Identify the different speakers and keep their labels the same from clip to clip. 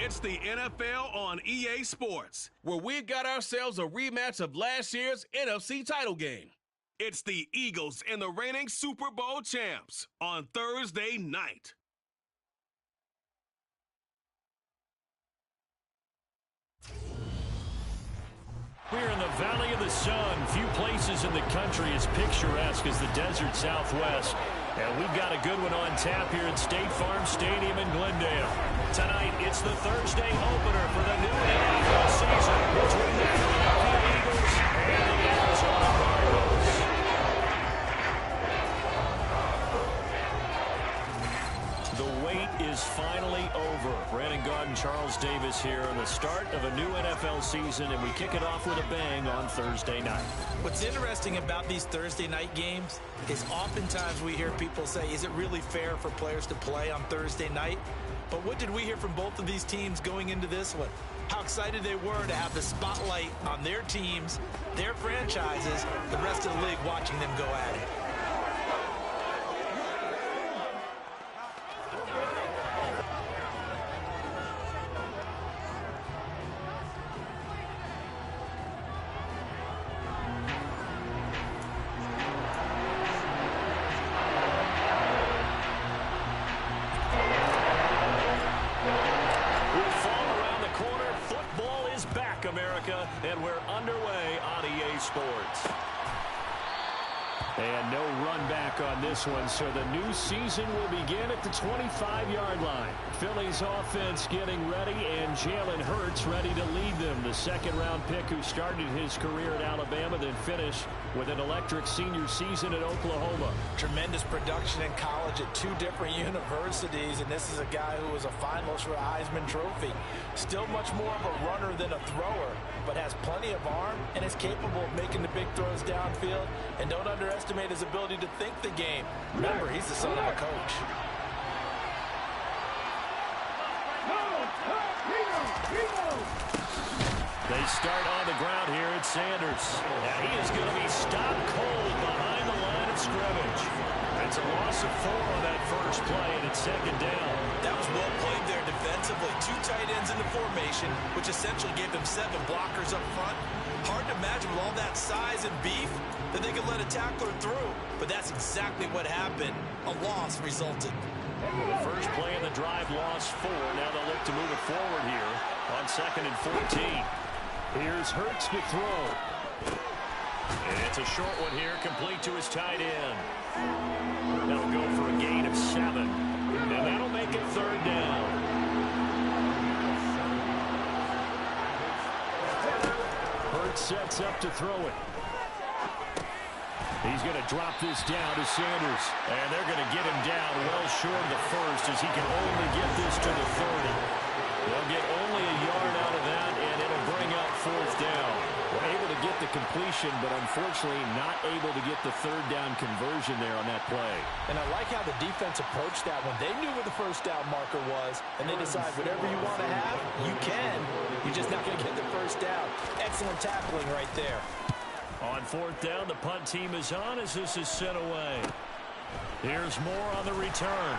Speaker 1: It's the NFL on EA Sports, where we've got ourselves a rematch of last year's NFC title game. It's the Eagles and the reigning Super Bowl champs on Thursday night.
Speaker 2: We're in the Valley of the Sun. Few places in the country as picturesque as the desert Southwest. And we've got a good one on tap here at State Farm Stadium in Glendale. Tonight, it's the Thursday opener for the new NFL season between the Philadelphia Eagles and the Arizona Cardinals. The wait is finally over. Brandon Gaudin, Charles Davis here on the start of a new NFL season, and we kick it off with a bang on Thursday night.
Speaker 3: What's interesting about these Thursday night games is oftentimes we hear people say, is it really fair for players to play on Thursday night? But what did we hear from both of these teams going into this one? How excited they were to have the spotlight on their teams, their franchises, the rest of the league watching them go at it.
Speaker 2: America, and we're underway on EA Sports. And no run back on this one, so the new season will begin at the 25-yard line. Philly's offense getting ready, and Jalen Hurts ready to lead them. The second-round pick who started his career at Alabama, then finished with an electric senior season at Oklahoma.
Speaker 3: Tremendous production in college at two different universities, and this is a guy who was a finalist for a Heisman Trophy. Still much more of a runner than a thrower, but has plenty of arm and is capable of making the big throws downfield. And don't underestimate his ability to think the game. Remember, he's the son of a coach.
Speaker 2: They start on the ground here at Sanders. And he is going to be stopped cold behind the line of scrimmage. It's a loss of 4 on that first play, and it's second down.
Speaker 3: That was well played there defensively. 2 tight ends in the formation, which essentially gave them 7 blockers up front. Hard to imagine with all that size and beef that they could let a tackler through. But that's exactly what happened. A loss resulted.
Speaker 2: The first play in the drive lost 4. Now they'll look to move it forward here on 2nd and 14. Here's Hurts to throw. And it's a short one here, complete to his tight end. That'll go for a gain of 7. And that'll make it 3rd down. Hurts sets up to throw it. He's going to drop this down to Sanders. And they're going to get him down well short of the first as he can only get this to the 30. They'll get only a yard out of that, and it'll bring up 4th down. We're able to get the completion, but unfortunately not able to get the 3rd down conversion there on that play.
Speaker 3: And I like how the defense approached that one. They knew where the first down marker was, and they decide whatever you want to have, you can. You're just not going to get the first down. Excellent tackling right there.
Speaker 2: On 4th down, the punt team is on as this is sent away. Here's Moore on the return.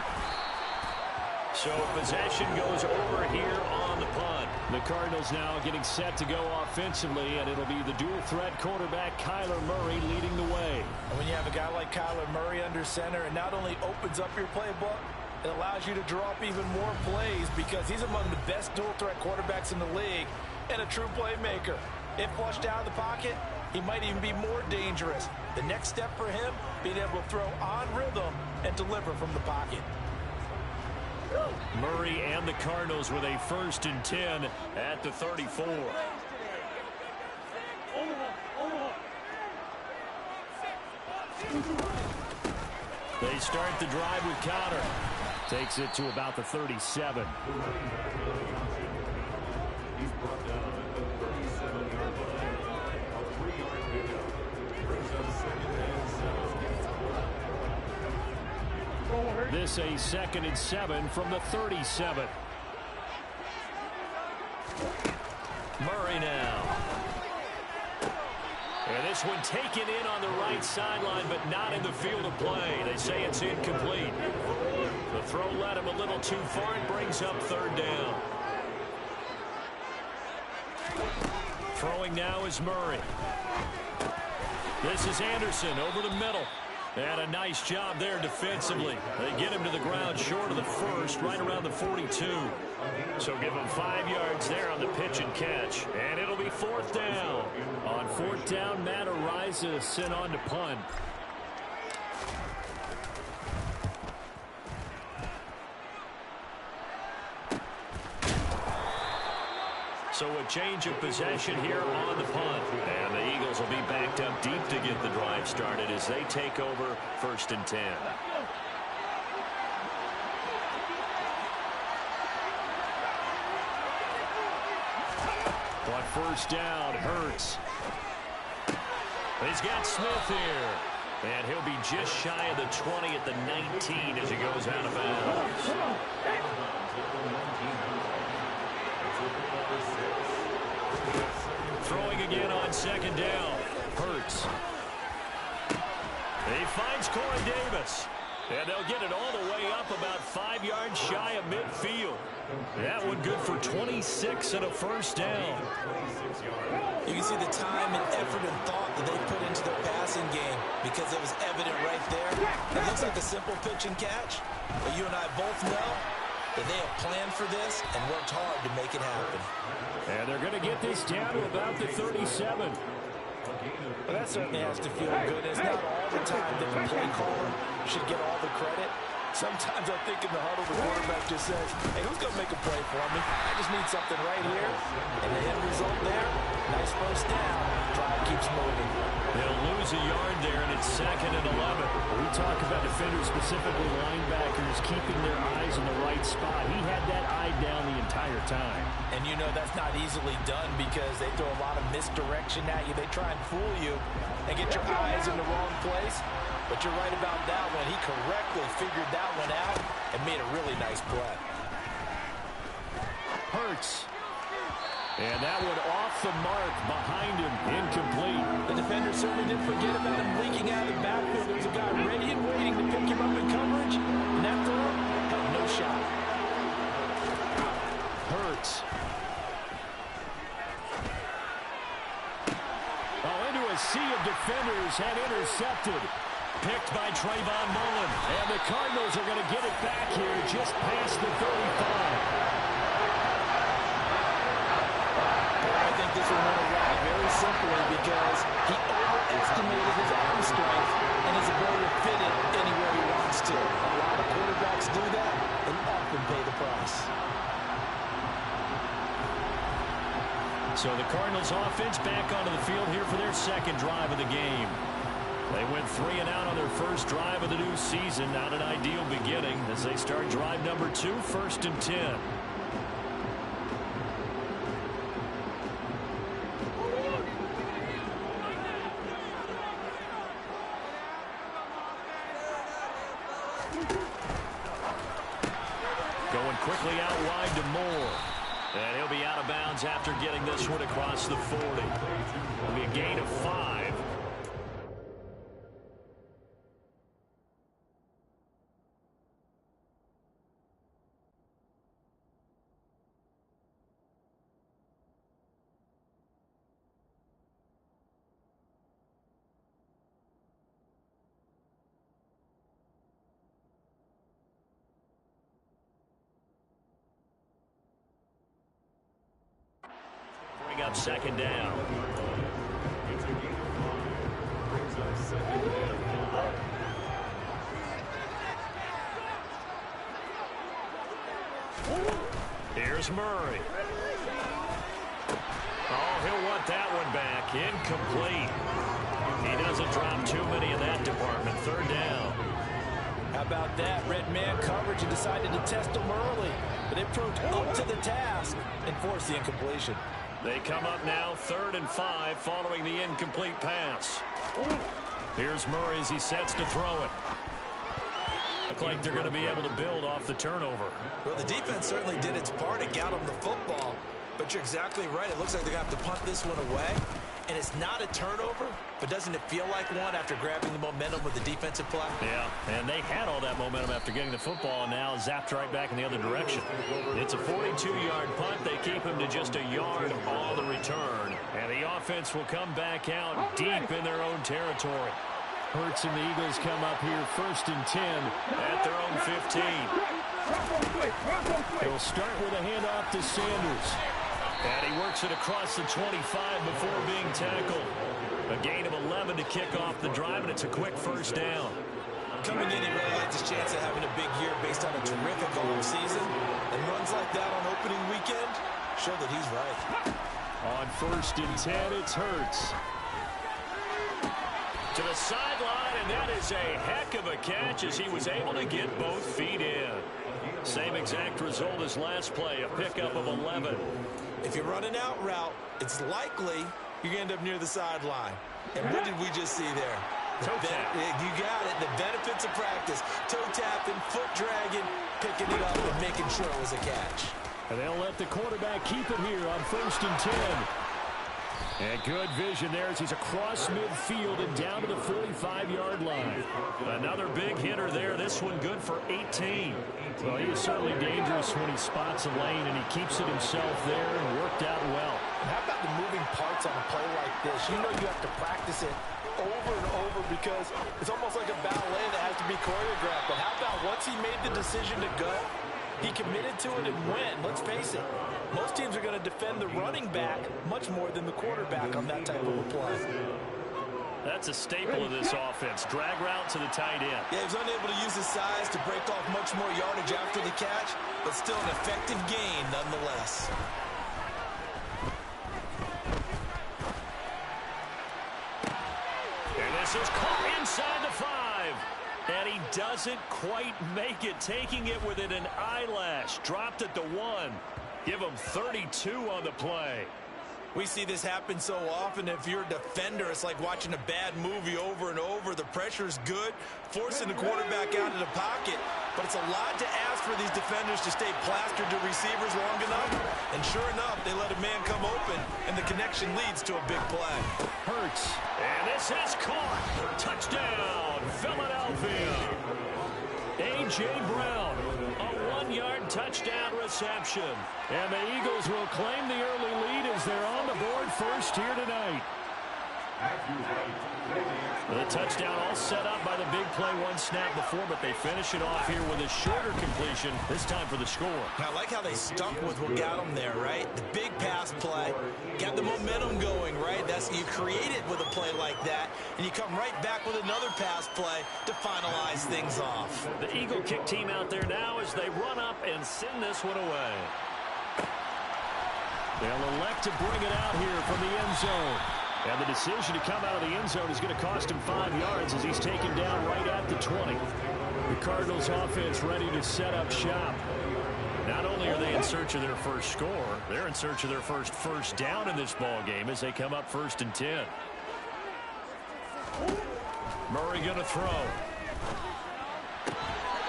Speaker 2: So possession goes over here on the punt. The Cardinals now getting set to go offensively, and it'll be the dual-threat quarterback Kyler Murray leading the way.
Speaker 3: And when you have a guy like Kyler Murray under center, it not only opens up your playbook, it allows you to draw up even more plays because he's among the best dual-threat quarterbacks in the league and a true playmaker. If flushed out of the pocket, he might even be more dangerous. The next step for him, being able to throw on rhythm and deliver from the pocket.
Speaker 2: Murray and the Cardinals with a 1st and 10 at the 34. They start the drive with Connor. Takes it to about the 37. This a 2nd and 7 from the 37. Murray now. And this one taken in on the right sideline, but not in the field of play. They say it's incomplete. The throw led him a little too far and brings up 3rd down. Throwing now is Murray. This is Anderson over the middle. And a nice job there defensively. They get him to the ground short of the first, right around the 42. So give him 5 yards there on the pitch and catch. And it'll be 4th down. On 4th down, Matt Ariza sent on to punt. So a change of possession here on the punt. And the Eagles will be backed up deep to get the drive started as they take over 1st and 10. On 1st down, Hurts. He's got Smith here. And he'll be just shy of the 20 at the 19 as he goes out of bounds. Throwing again on 2nd down. Hurts. He finds Corey Davis. And they'll get it all the way up about 5 yards shy of midfield. That one good for 26 and a 1st down.
Speaker 3: You can see the time and effort and thought that they put into their passing game because it was evident right there. It looks like a simple pitch and catch, but you and I both know that they have planned for this and worked hard to make it happen.
Speaker 2: And they're going to get this down to about the 37.
Speaker 3: Well, that certainly has to feel good. It's not all the time that the play caller should get all the credit. Sometimes I think in the huddle, the quarterback just says, hey, who's going to make a play for me? I just need something right here. And the end result there, nice 1st down. Drive keeps moving.
Speaker 2: They'll lose a yard there, and it's 2nd and 11. We talk about defenders, specifically linebackers, keeping their eyes in the right spot. He had that eye down the entire time. And you know that's not easily done because they throw a lot of misdirection at you. They try and fool you and get your eyes in the wrong place. But you're right about that one. He correctly figured that one out and made a really nice play. Hurts. And that one off the mark behind him, incomplete. The defender certainly didn't forget about him leaking out of the backfield. There was a guy ready and waiting to pick him up in coverage. And that throw had no shot. Hurts. Oh, into a sea of defenders and intercepted. Picked by Trayvon Mullen. And the Cardinals are going to get it back here just past the 35. I think this will run away very simply because he overestimated his arm strength and his ability to fit it anywhere he wants to. A lot of quarterbacks do that and often pay the price. So the Cardinals offense back onto the field here for their 2nd drive of the game. They went 3 and out on their 1st drive of the new season. Not an ideal beginning as they start drive number 2, 1st and 10. Going quickly out wide to Moore. And he'll be out of bounds after getting this one across the 40. It'll be a gain of 5. Up 2nd down. Here's Murray. Oh, he'll want that one back. Incomplete. He doesn't drop too many in that department. 3rd down. How about that? Red man coverage and decided to test him early. But it proved up to the task and forced the incompletion. They come up now 3rd and 5 following the incomplete pass. Here's Murray as he sets to throw it. Look like they're going to be able to build off the turnover.
Speaker 3: Well, the defense certainly did its part to get him the football. But you're exactly right. It looks like they're going to have to punt this one away. and it's not a turnover, but doesn't it feel like one after grabbing the momentum with the defensive play?
Speaker 2: Yeah, and they had all that momentum after getting the football, and now zapped right back in the other direction. It's a 42-yard punt. They keep him to just a yard on the return, and the offense will come back out deep in their own territory. Hurts and the Eagles come up here 1st and 10 at their own 15. He'll start with a handoff to Sanders. And he works it across the 25 before being tackled. A gain of 11 to kick off the drive, and it's a quick first down.
Speaker 3: Coming in, he really liked his chance of having a big year based on a terrific offseason. And runs like that on opening weekend show that he's right.
Speaker 2: On 1st and 10, it's Hurts. To the sideline, and that is a heck of a catch as he was able to get both feet in. Same exact result as last play, a pickup of 11.
Speaker 3: If you run an out route, it's likely you're going to end up near the sideline. And what did we just see there?
Speaker 2: Toe tap.
Speaker 3: You got it. The benefits of practice. Toe tapping, foot dragging, picking it up, and making sure it was a catch.
Speaker 2: And they'll let the quarterback keep it here on 1st and 10. And good vision there as he's across midfield and down to the 45-yard line. Another big hitter there. This one good for 18. Well, he is certainly dangerous when he spots a lane, and he keeps it himself there and worked out well.
Speaker 3: And how about the moving parts on a play like this? You know you have to practice it over and over because it's almost like a ballet that has to be choreographed. But how about once he made the decision to go, he committed to it and went. Let's face it, most teams are going to defend the running back much more than the quarterback on that type of a play.
Speaker 2: That's a staple of this offense. Drag route to the tight end.
Speaker 3: Yeah, he was unable to use his size to break off much more yardage after the catch, but still an effective gain nonetheless.
Speaker 2: And this is caught inside the 5. And he doesn't quite make it, taking it within an eyelash. Dropped at the 1. Give him 32 on the play.
Speaker 3: We see this happen so often. If you're a defender, it's like watching a bad movie over and over. The pressure's good, forcing the quarterback out of the pocket. But it's a lot to ask for these defenders to stay plastered to receivers long enough. And sure enough, they let a man come open, and the connection leads to a big play.
Speaker 2: Hurts. And this is caught. Touchdown, Philadelphia. A.J. Brown, a 1-yard touchdown reception. And the Eagles will claim the early lead as they're on the board first here tonight. The touchdown all set up by the big play one snap before, but they finish it off here with a shorter completion, this time for the score.
Speaker 3: I like how they stuck with what got them there, right? The big pass play, got the momentum going, right? That's you create it with a play like that, and you come right back with another pass play to finalize things off.
Speaker 2: The Eagle kick team out there now as they run up and send this one away. They'll elect to bring it out here from the end zone. And the decision to come out of the end zone is going to cost him 5 yards as he's taken down right at the 20. The Cardinals offense ready to set up shop. Not only are they in search of their first score, they're in search of their first down in this ball game as they come up 1st and 10. Murray going to throw.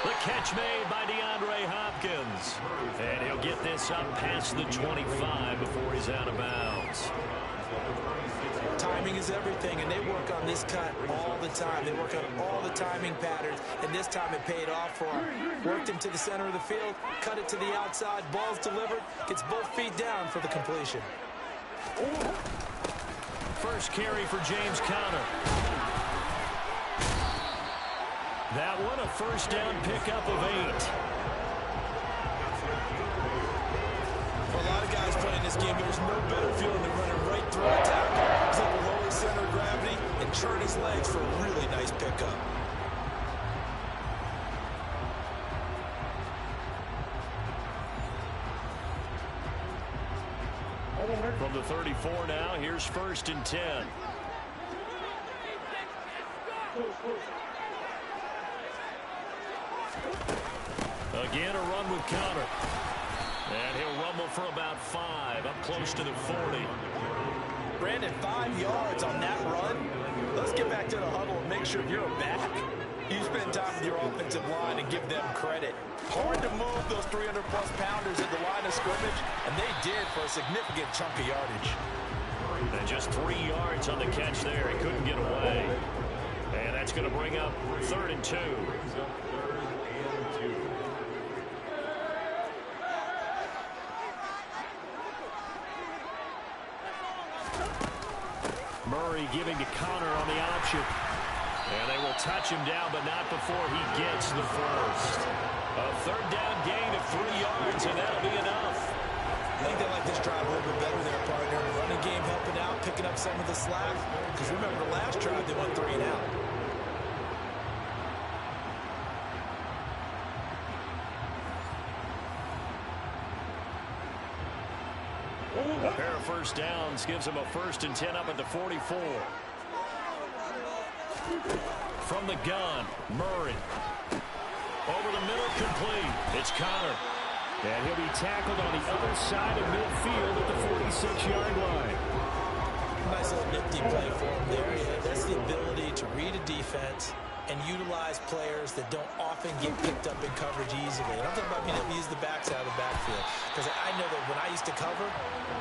Speaker 2: The catch made by DeAndre Hopkins. And he'll get this up past the 25 before he's out of bounds.
Speaker 3: Timing is everything, and they work on this cut all the time. They work on all the timing patterns, and this time it paid off for him. Worked him to the center of the field, cut it to the outside, ball's delivered, gets both feet down for the completion.
Speaker 2: First carry for James Conner. That one, a first down pickup of 8.
Speaker 3: For a lot of guys playing this game, there's no better feeling than running right through a tackle. He's able to lower his center of gravity and churn his legs for a really nice pickup.
Speaker 2: From the 34 now, here's 1st and 10. Again, a run with Conner. And he'll rumble for about 5, up close to the 40.
Speaker 3: Brandon, 5 yards on that run. Let's get back to the huddle and make sure you're back. You spend time with your offensive line and give them credit. Hard to move those 300-plus pounders at the line of scrimmage, and they did for a significant chunk of yardage.
Speaker 2: And just 3 yards on the catch there. He couldn't get away. And that's going to bring up 3rd and 2. Murray giving to Connor on the option. And they will touch him down, but not before he gets the first. A 3rd down gain of 3 yards, and that'll be enough.
Speaker 3: I think they like this drive a little bit better there, partner. The running game helping out, picking up some of the slack. Because remember, the last drive, they went 3 and out.
Speaker 2: A pair of first downs gives him a 1st and 10 up at the 44. From the gun, Murray. Over the middle, complete. It's Connor. And he'll be tackled on the other side of midfield at the 46-yard line.
Speaker 3: Nice little nifty play for him there. Yeah, that's the ability to read a defense and utilize players that don't often get picked up in coverage easily. And I'm talking about being able to use the backs out of the backfield. Because I know that when I used to cover,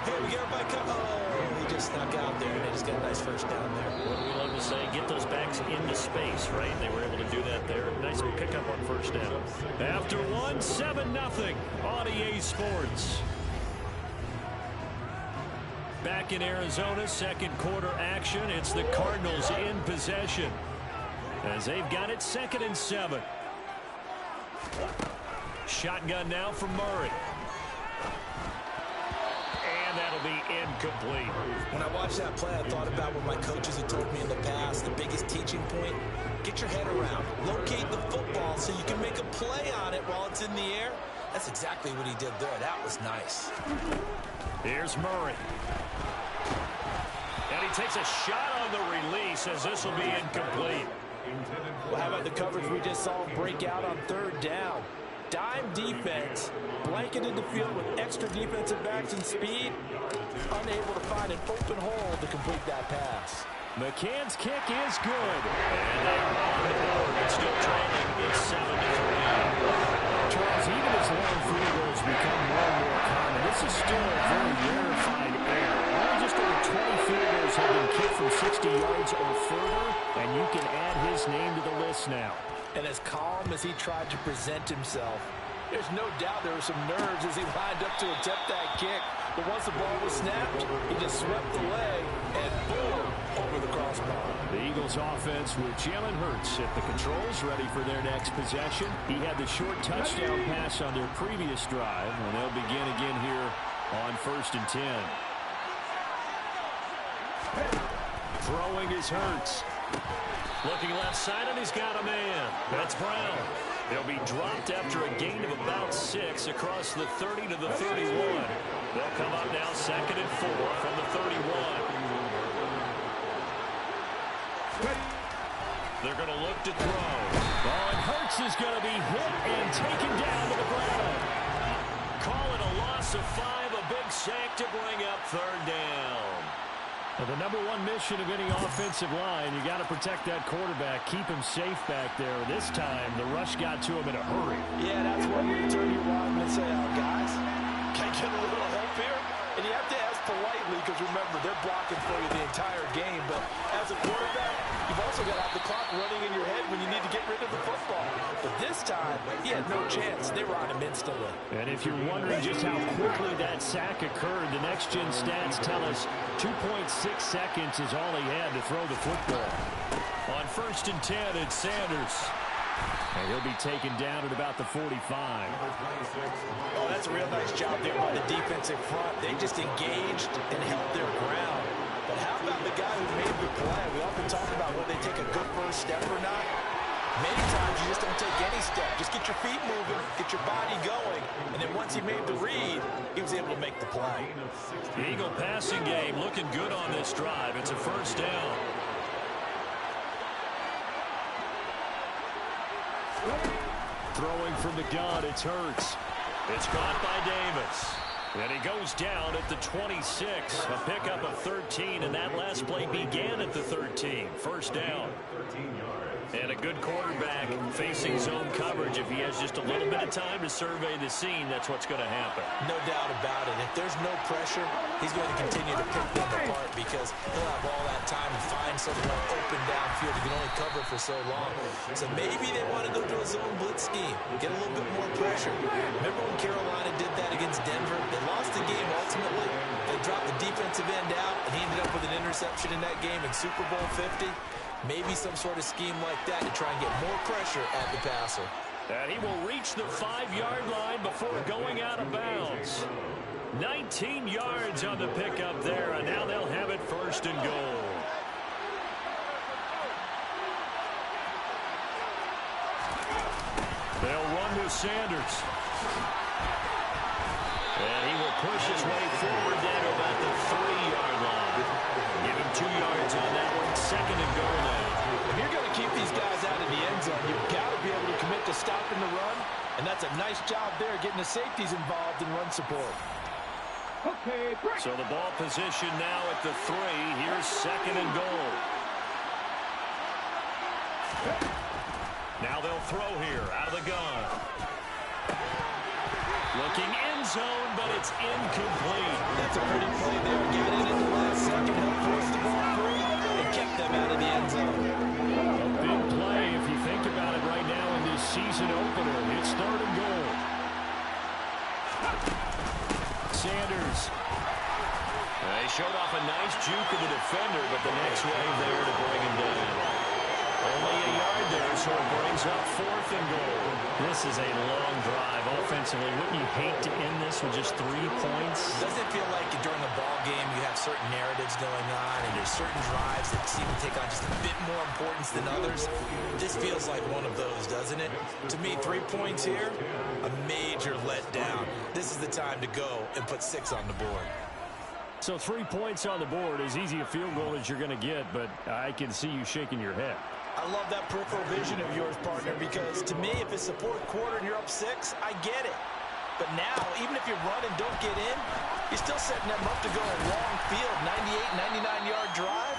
Speaker 3: hey, we get everybody cover. Oh, he just snuck out there, and they just got a nice first down there.
Speaker 2: What do we love to say? Get those backs into space, right? They were able to do that there. Nice pickup on first down. After 1, 7-0 on EA Sports. Back in Arizona, 2nd quarter action. It's the Cardinals in possession, as they've got it 2nd and 7. Shotgun now from Murray. And that'll be incomplete.
Speaker 3: When I watched that play, I thought about what my coaches had told me in the past. The biggest teaching point, get your head around. Locate the football so you can make a play on it while it's in the air. That's exactly what he did there. That was nice.
Speaker 2: Here's Murray. And he takes a shot on the release, as this will be incomplete.
Speaker 3: Well, how about the coverage we just saw him break out on 3rd down? Dime defense, blanketed the field with extra defensive backs and speed, unable to find an open hole to complete that pass.
Speaker 2: McCann's kick is good. And they're on the board. It's still trailing. It's 7-3. Charles, even as long field goals become more and more common, this is still a very rarefied error. Only just over 20 field goals have been kicked from 60 yards or further, and you can add his name to the list now.
Speaker 3: And as calm as he tried to present himself, there's no doubt there were some nerves as he lined up to attempt that kick. But once the ball was snapped, he just swept the leg and boom, over the crossbar.
Speaker 2: The Eagles offense with Jalen Hurts at the controls, ready for their next possession. He had the short touchdown pass on their previous drive, and they'll begin again here on 1st and 10. Throwing is Hurts. Looking left side, and he's got a man. That's Brown. They'll be dropped after a gain of about 6 across the 30 to the 31. They'll come up now 2nd and 4 from the 31. They're going to look to throw. Oh, and Hurts is going to be hit and taken down to the ground. Call it a loss of 5, a big sack to bring up 3rd down. Well, the number one mission of any offensive line, you got to protect that quarterback, keep him safe back there. This time, the rush got to him in a hurry.
Speaker 3: Yeah, that's when you turn your line and say, oh, guys, can I get a little help here? And you have to ask politely because, remember, they're blocking for you the entire game. But as a quarterback, you've also got to have the clock running in your head when you need to get rid of the football. But this time, he had no chance. They were on him instantly.
Speaker 2: And if you're wondering just how quickly that sack occurred, the next-gen stats tell us 2.6 seconds is all he had to throw the football. On 1st and 10, it's Sanders. And he'll be taken down at about the 45.
Speaker 3: Oh, that's a real nice job there by the defensive front. They just engaged and held their ground. But how about the guy who made the play? We often talk about whether they take a good first step or not. Many times you just don't take any step. Just get your feet moving, get your body going, and then once he made the read, he was able to make the play.
Speaker 2: The Eagle passing game looking good on this drive. It's a 1st down. Throwing from the gun, it's Hurts. It's caught by Davis. And he goes down at the 26. A pickup of 13, and that last play began at the 13. 1st down. And a good quarterback facing zone coverage. If he has just a little bit of time to survey the scene, that's what's going to happen.
Speaker 3: No doubt about it. If there's no pressure, he's going to continue to pick them apart because he'll have all that time to find someone open downfield. He can only cover for so long. So maybe they want to go to a zone blitz scheme, get a little bit more pressure. Remember when Carolina did that against Denver? They lost the game ultimately. They dropped the defensive end out, and he ended up with an interception in that game in Super Bowl 50. Maybe some sort of scheme like that to try and get more pressure at the passer.
Speaker 2: And he will reach the 5-yard line before going out of bounds. 19 yards on the pickup there, and now they'll have it first and goal. They'll run with Sanders. And he will push his way forward down to about the 3-yard line. Give him 2 yards on that one. Second and goal now.
Speaker 3: If you're going to keep these guys out of the end zone, you've got to be able to commit to stopping the run, and that's a nice job there getting the safeties involved in run support.
Speaker 4: Okay, break.
Speaker 2: So the ball position now at the 3. Here's second and goal. Now they'll throw here out of the gun. Looking end zone, but it's incomplete.
Speaker 3: That's a pretty play there. Got in at the last second, helped force the ball free, and kept them out of the end zone.
Speaker 2: A big play if you think about it right now in this season opener. It's third and goal. Sanders. He showed off a nice juke of the defender, but the next wave there to bring him down. Only a yard there, so it brings up fourth and goal.
Speaker 5: This is a long drive offensively. Wouldn't you hate to end this with just 3 points?
Speaker 3: Doesn't it feel like during a ball game you have certain narratives going on and there's certain drives that seem to take on just a bit more importance than others? This feels like one of those, doesn't it? To me, 3 points here, a major letdown. This is the time to go and put 6 on the board.
Speaker 2: So 3 points on the board, as easy a field goal as you're going to get, but I can see you shaking your head.
Speaker 3: I love that peripheral vision of yours, partner, because to me, if it's the fourth quarter and you're up 6, I get it. But now, even if you run and don't get in, you're still setting them up to go a long field, 98, 99-yard drive.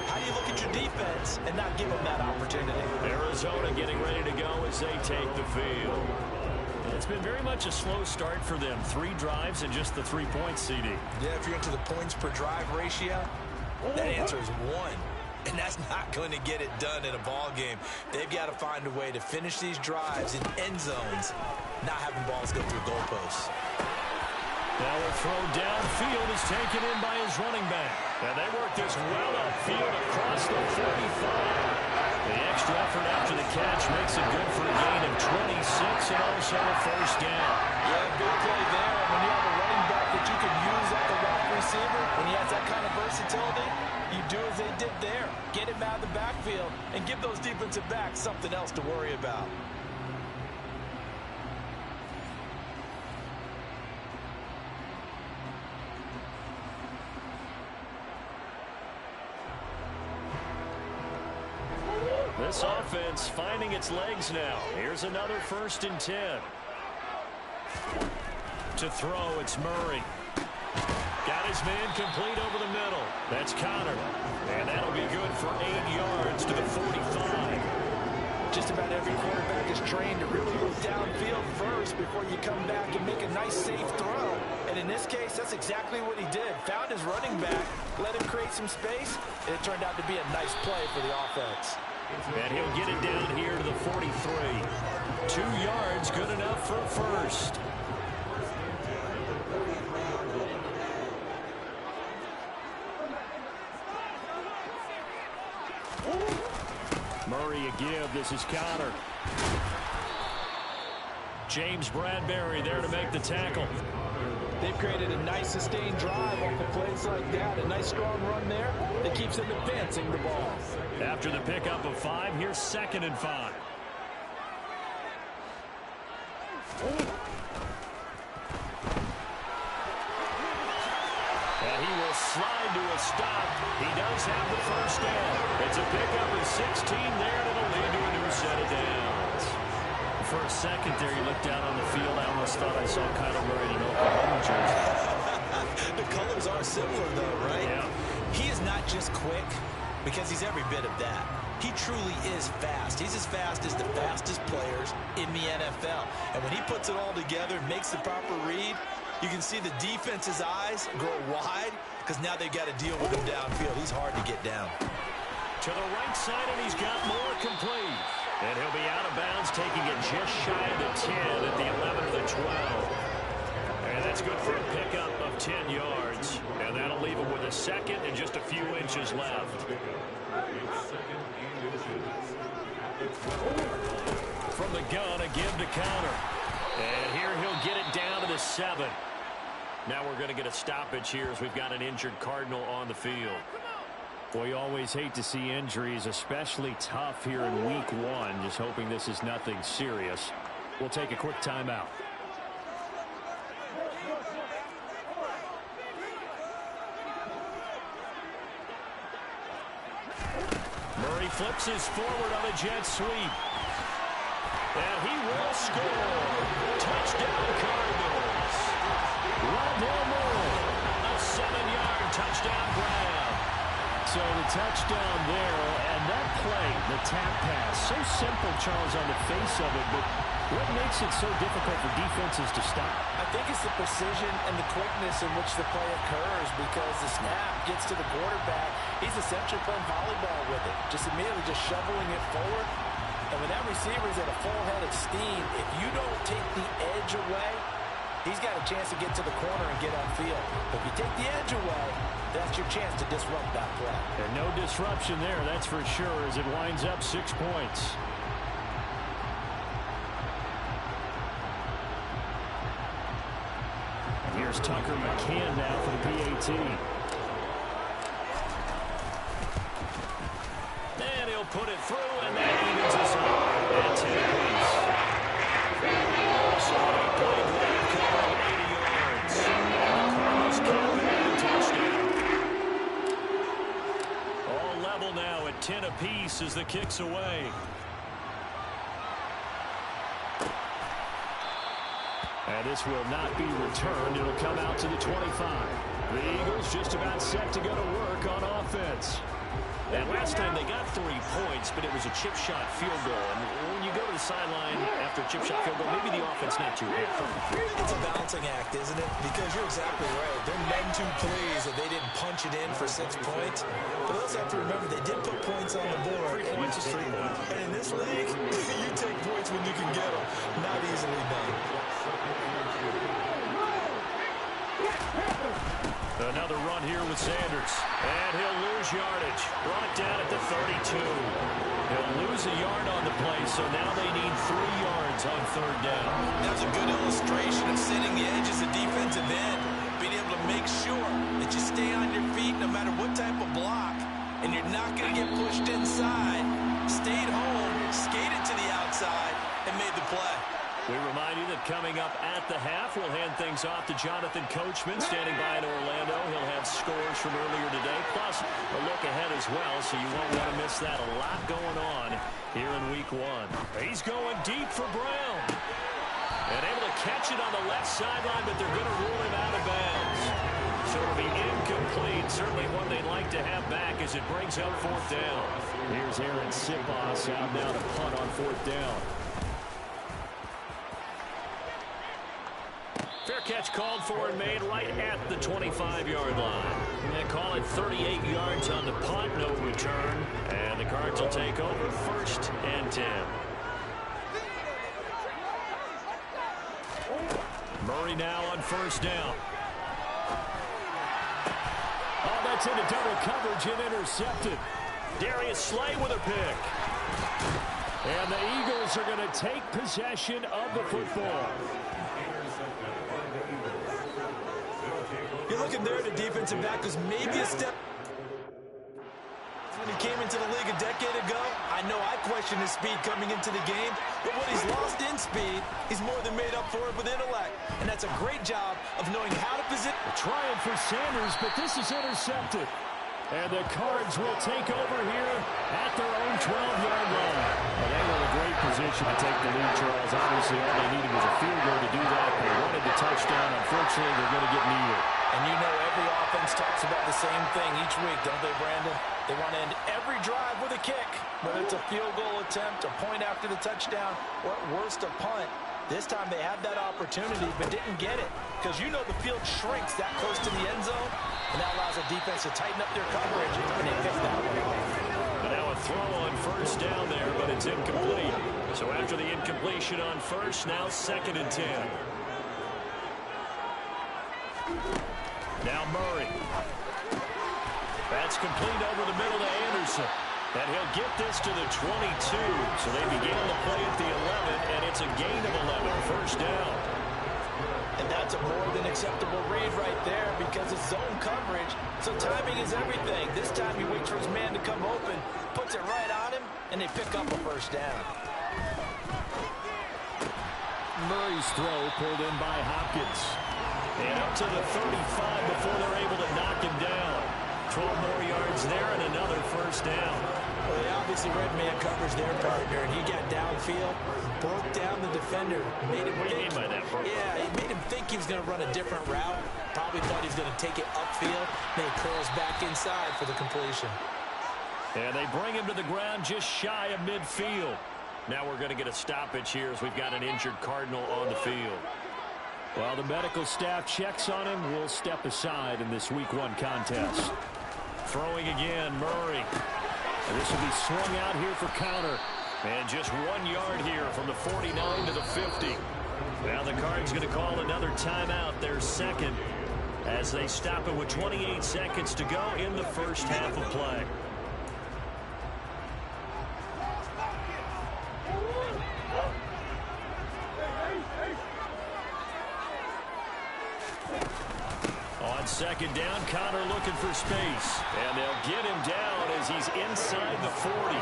Speaker 3: How do you look at your defense and not give them that opportunity?
Speaker 2: Arizona getting ready to go as they take the field. It's been very much a slow start for them. 3 drives and just the 3 points, CD.
Speaker 3: Yeah, if you're into the points per drive ratio, that answer is 1. And that's not going to get it done in a ball game. They've got to find a way to finish these drives in end zones, not having balls go through goalposts.
Speaker 2: Now a throw downfield is taken in by his running back. And they work this well upfield across the 45. The extra effort after the catch makes it good for a gain of 26 and also a first down.
Speaker 3: Yeah, big play there. When you have a running back that you can use like a wide receiver, when he has that kind of versatility, you do as they did there. Get him out of the backfield and give those defensive backs something else to worry about.
Speaker 2: This offense finding its legs now. Here's another 1st and 10. To throw, it's Murray. Got his man complete over the middle. That's Connor. And that'll be good for 8 yards to the 45.
Speaker 3: Just about every quarterback is trained to really look downfield first before you come back and make a nice, safe throw. And in this case, that's exactly what he did. Found his running back, let him create some space, and it turned out to be a nice play for the offense.
Speaker 2: And he'll get it down here to the 43. 2 yards, good enough for a first. Murray a give. This is Connor. James Bradbury there to make the tackle.
Speaker 3: They've created a nice sustained drive off of plays like that. A nice strong run there that keeps them advancing the ball.
Speaker 2: After the pickup of 5, here's 2nd and 5. And he will slide to a stop. He does have the first down. It's a pickup of 16 there, and it'll lead to a new set of downs.
Speaker 5: For a second there, you looked out on the field. I almost thought I saw Kyler Murray in an Oklahoma jersey.
Speaker 3: The colors are similar, though, right?
Speaker 5: Yeah.
Speaker 3: He is not just quick, because he's every bit of that. He truly is fast. He's as fast as the fastest players in the NFL. And when he puts it all together, makes the proper read, you can see the defense's eyes grow wide because now they've got to deal with him downfield. He's hard to get down.
Speaker 2: To the right side, and he's got more complete. And he'll be out of bounds, taking it just shy of the 10 at the 11 of the 12. And that's good for a pickup of 10 yards. And that'll leave him with a second and just a few inches left. From the gun, a give to counter. And here he'll get it down to the 7. Now we're going to get a stoppage here as we've got an injured Cardinal on the field. Well, you always hate to see injuries, especially tough here in week 1. Just hoping this is nothing serious. We'll take a quick timeout. Murray flips his forward on a jet sweep. And he will score. Touchdown, Cardinals. One more. A 7-yard touchdown grab. So the touchdown there, and that play, the tap pass, so simple, Charles, on the face of it, but what makes it so difficult for defenses to stop?
Speaker 3: I think it's the precision and the quickness in which the play occurs because the snap gets to the quarterback. He's essentially playing volleyball with it, just immediately just shoveling it forward. And when that receiver is at a full head of steam, if you don't take the edge away, he's got a chance to get to the corner and get on field. But if you take the edge away, that's your chance to disrupt that play.
Speaker 2: And no disruption there, that's for sure, as it winds up 6 points. Here's Tucker McCann now for the PAT. And he'll put it through, and that evens us up at 10 apiece. So a play drive cover of 80 yards. Cardinals count it a touchdown. All level now at 10 apiece as the kick's away. And this will not be returned. It'll come out to the 25. The Eagles just about set to go to work on offense. And last time they got 3 points, but it was a chip shot field goal. And when you go to the sideline after a chip shot field goal, maybe the offense not too happy.
Speaker 3: It's a balancing act, isn't it? Because you're exactly right. They're none too pleased that they didn't punch it in for 6 points. But also have to remember they did put points on the board.
Speaker 2: 3 points is 3 points.
Speaker 3: And in this league, you take points when you can get them. Not easily done.
Speaker 2: Another run here with Sanders. And he'll lose yardage. Brought down at the 32. He'll lose a yard on the play, so now they need 3 yards on 3rd down.
Speaker 3: That's a good illustration of setting the edge as a defensive end. Being able to make sure that you stay on your feet no matter what type of block. And you're not going to get pushed inside. Stayed home, skated to the outside, and made the play.
Speaker 2: We remind you that coming up at the half, we'll hand things off to Jonathan Coachman, standing by in Orlando. He'll have scores from earlier today, plus a look ahead as well, so you won't want to miss that. A lot going on here in Week 1. He's going deep for Brown. And able to catch it on the left sideline, but they're going to rule him out of bounds. So it'll be incomplete. Certainly one they'd like to have back as it brings up 4th down. Here's Aaron Sipos out now to punt on 4th down. Fair catch called for and made right at the 25-yard line. They call it 38 yards on the punt, no return. And the Cards will take over 1st and 10. Murray now on 1st down. Oh, that's into double coverage and intercepted. Darius Slay with a pick. And the Eagles are going to take possession of the football.
Speaker 3: You're looking there at a defensive back who's maybe a step. When he came into the league a decade ago, I know I questioned his speed coming into the game, but what he's lost in speed, he's more than made up for it with intellect. And that's a great job of knowing how to position.
Speaker 2: Trying for Sanders, but this is intercepted. And the Cards will take over here at their own 12-yard line. Well, they were in a great position to take the lead, Charles. Obviously, all they needed was a field goal to do that. They wanted the touchdown. Unfortunately, they're going to get neither.
Speaker 3: And you know every offense talks about the same thing each week, don't they, Brandon? They want to end every drive with a kick, whether it's a field goal attempt, a point after the touchdown, or at worst, a punt. This time they had that opportunity but didn't get it because you know the field shrinks that close to the end zone, and that allows the defense to tighten up their coverage, and they picked that one off.
Speaker 2: But now a throw on first down there, but it's incomplete. So after the incompletion on first, now 2nd and 10. Now Murray. That's complete over the middle to Anderson. And he'll get this to the 22. So they began the play at the 11, and it's a gain of 11, first down.
Speaker 3: And that's a more than acceptable read right there because it's zone coverage, so timing is everything. This time he waits for his man to come open, puts it right on him, and they pick up a first down.
Speaker 2: Murray's throw pulled in by Hopkins. And up to the 35 before they're able to knock him down. 12 more yards there and another first down.
Speaker 3: Well, they obviously read man coverage their partner, and he got downfield, broke down the defender. Made him
Speaker 2: what do you mean by that, bro?
Speaker 3: Yeah, he made him think he was going to run a different route. Probably thought he was going to take it upfield. Then he curls back inside for the completion.
Speaker 2: And they bring him to the ground just shy of midfield. Now we're going to get a stoppage here as we've got an injured Cardinal on the field. While the medical staff checks on him, we'll step aside in this Week 1 contest. Throwing again, Murray. And this will be swung out here for counter. And just 1 yard here from the 49 to the 50. Now the Cards going to call another timeout, their second, as they stop it with 28 seconds to go in the first half of play. On second down, Connor looking for space. And they'll get him down as he's inside the 40.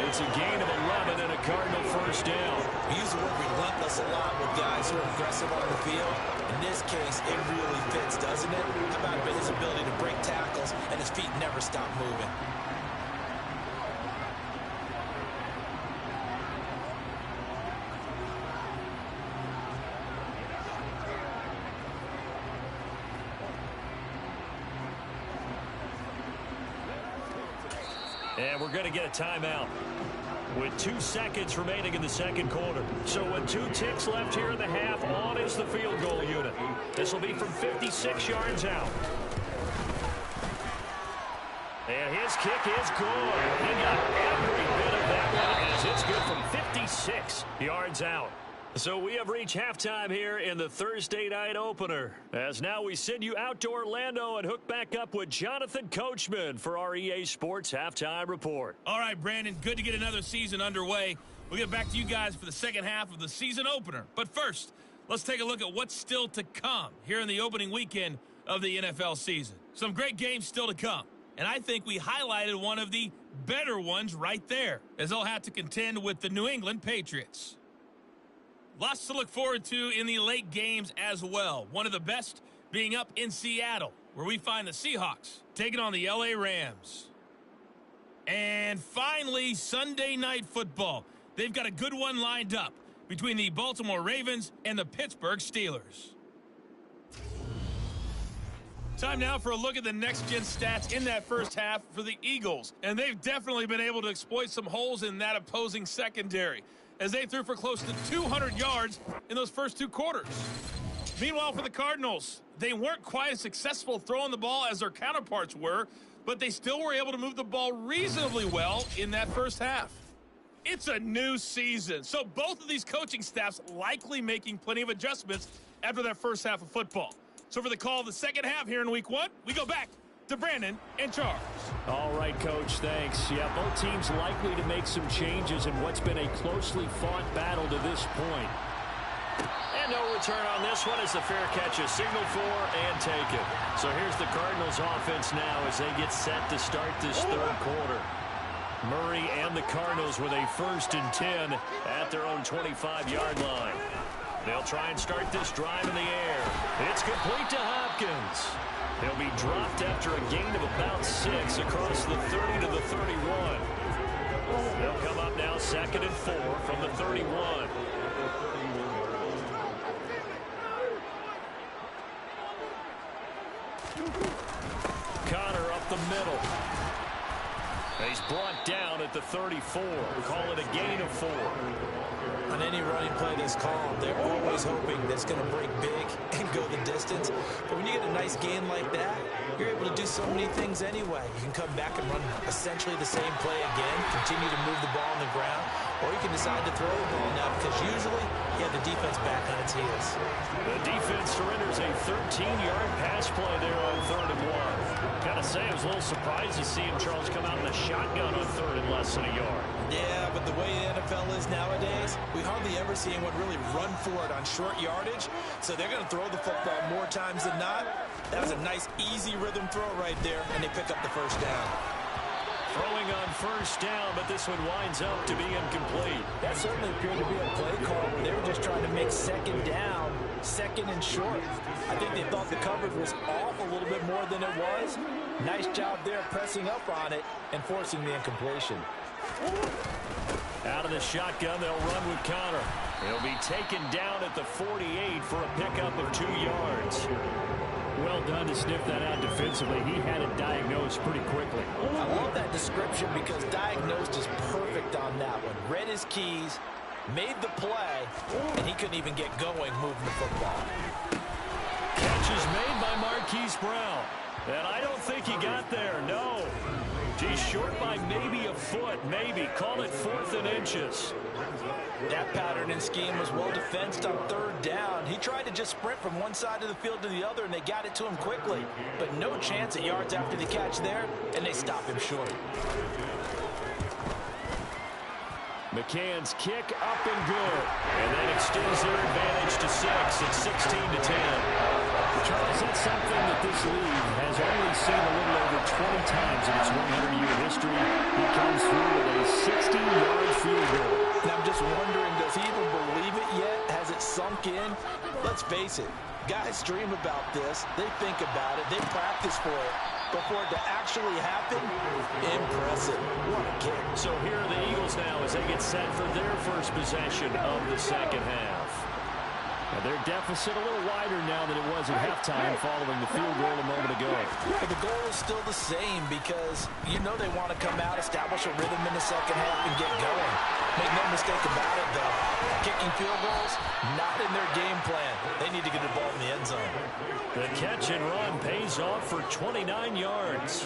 Speaker 2: It's a gain of 11 and a Cardinal first down.
Speaker 3: We use the word relentless a lot with guys who are aggressive on the field. In this case, it really fits, doesn't it? How about his ability to break tackles and his feet never stop moving?
Speaker 2: And we're going to get a timeout with 2 seconds remaining in the second quarter. So with 2 ticks left here in the half, on is the field goal unit. This will be from 56 yards out. And his kick is good. He got every bit of that one as it's good from 56 yards out. So we have reached halftime here in the Thursday night opener. As now we send you out to Orlando and hook back up with Jonathan Coachman for our EA Sports Halftime Report.
Speaker 6: All right, Brandon, good to get another season underway. We'll get back to you guys for the second half of the season opener. But first, let's take a look at what's still to come here in the opening weekend of the NFL season. Some great games still to come. And I think we highlighted one of the better ones right there, as they'll have to contend with the New England Patriots. Lots to look forward to in the late games as well. One of the best being up in Seattle, where we find the Seahawks taking on the LA Rams. And finally, Sunday Night Football. They've got a good one lined up between the Baltimore Ravens and the Pittsburgh Steelers. Time now for a look at the next-gen stats in that first half for the Eagles. And they've definitely been able to exploit some holes in that opposing secondary, as they threw for close to 200 yards in those first 2 quarters. Meanwhile, for the Cardinals, they weren't quite as successful throwing the ball as their counterparts were, but they still were able to move the ball reasonably well in that first half. It's a new season, so both of these coaching staffs likely making plenty of adjustments after that first half of football. So for the call of the second half here in Week 1, we go back to Brandon and Charles.
Speaker 2: All right, Coach, thanks. Yeah, both teams likely to make some changes in what's been a closely fought battle to this point. And no return on this one as the fair catch is signaled for and taken. So here's the Cardinals offense now as they get set to start this third quarter. Murray and the Cardinals with a 1st and 10 at their own 25-yard line. They'll try and start this drive in the air. It's complete to Hopkins. He'll be dropped after a gain of about 6 across the 30 to the 31. They'll come up now 2nd and 4 from the 31. Connor up the middle. He's brought down at the 34. Call it a gain of 4.
Speaker 3: On any running play that's called, they're always hoping that it's going to break big and go the distance. But when you get a nice gain like that, you're able to do so many things anyway. You can come back and run essentially the same play again, continue to move the ball on the ground, or you can decide to throw the ball now because usually you have the defense back on its heels.
Speaker 2: The defense surrenders a 13-yard pass play there on 3rd and 1. Gotta say, I was a little surprised to see him, Charles, come out in a shotgun on 3rd and less than a yard.
Speaker 3: Yeah, but the way the NFL is nowadays, we hardly ever see anyone really run for it on short yardage. So they're going to throw the football more times than not. That was a nice, easy rhythm throw right there, and they pick up the first down.
Speaker 2: Throwing on 1st down, but this one winds up to be incomplete.
Speaker 3: That certainly appeared to be a play call where they were just trying to make 2nd down, 2nd and short. I think they thought the coverage was off a little bit more than it was. Nice job there pressing up on it and forcing the incompletion.
Speaker 2: Out of the shotgun, they'll run with Connor. He'll be taken down at the 48 for a pickup of 2 yards.
Speaker 5: Well done to sniff that out defensively. He had it diagnosed pretty quickly.
Speaker 3: I love that description because diagnosed is perfect on that one. Read his keys, made the play, and he couldn't even get going moving the football.
Speaker 2: Catch is made by Marquise Brown. And I don't think he got there, no. He's short by maybe a foot, maybe. Call it 4th and inches.
Speaker 3: That pattern and scheme was well defensed on 3rd down. He tried to just sprint from one side of the field to the other, and they got it to him quickly. But no chance at yards after the catch there, and they stop him short.
Speaker 2: McCann's kick up and good. And that extends their advantage to 6. It's 16-10.
Speaker 5: Charles, that's something that this league has only seen a little over 20 times in its 100-year history. He comes through with a 60-yard field goal.
Speaker 3: And I'm just wondering, does he even believe it yet? Has it sunk in? Let's face it, guys dream about this. They think about it. They practice for it. But for it to actually happen, impressive. What a kick.
Speaker 2: So here are the Eagles now as they get set for their first possession of the 2nd half. Now their deficit a little wider now than it was at halftime following the field goal a moment ago.
Speaker 3: But the goal is still the same because you know they want to come out, establish a rhythm in the 2nd half, and get going. Make no mistake about it, though. Kicking field goals, not in their game plan. They need to get the ball in the end zone.
Speaker 2: The catch and run pays off for 29 yards.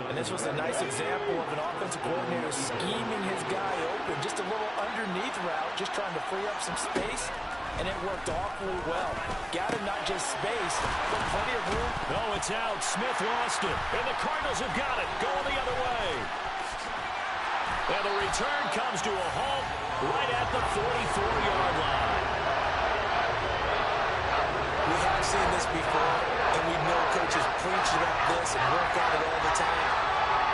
Speaker 3: And this was a nice example of an offensive coordinator scheming his guy open. Just a little underneath route, just trying to free up some space. And it worked awfully well. Got him not just space, but plenty of room.
Speaker 2: No, it's out. Smith lost it. And the Cardinals have got it. Going the other way. And the return comes to a halt right at the 44-yard line.
Speaker 3: We have seen this before, and we know coaches preach about this and work on it all the time.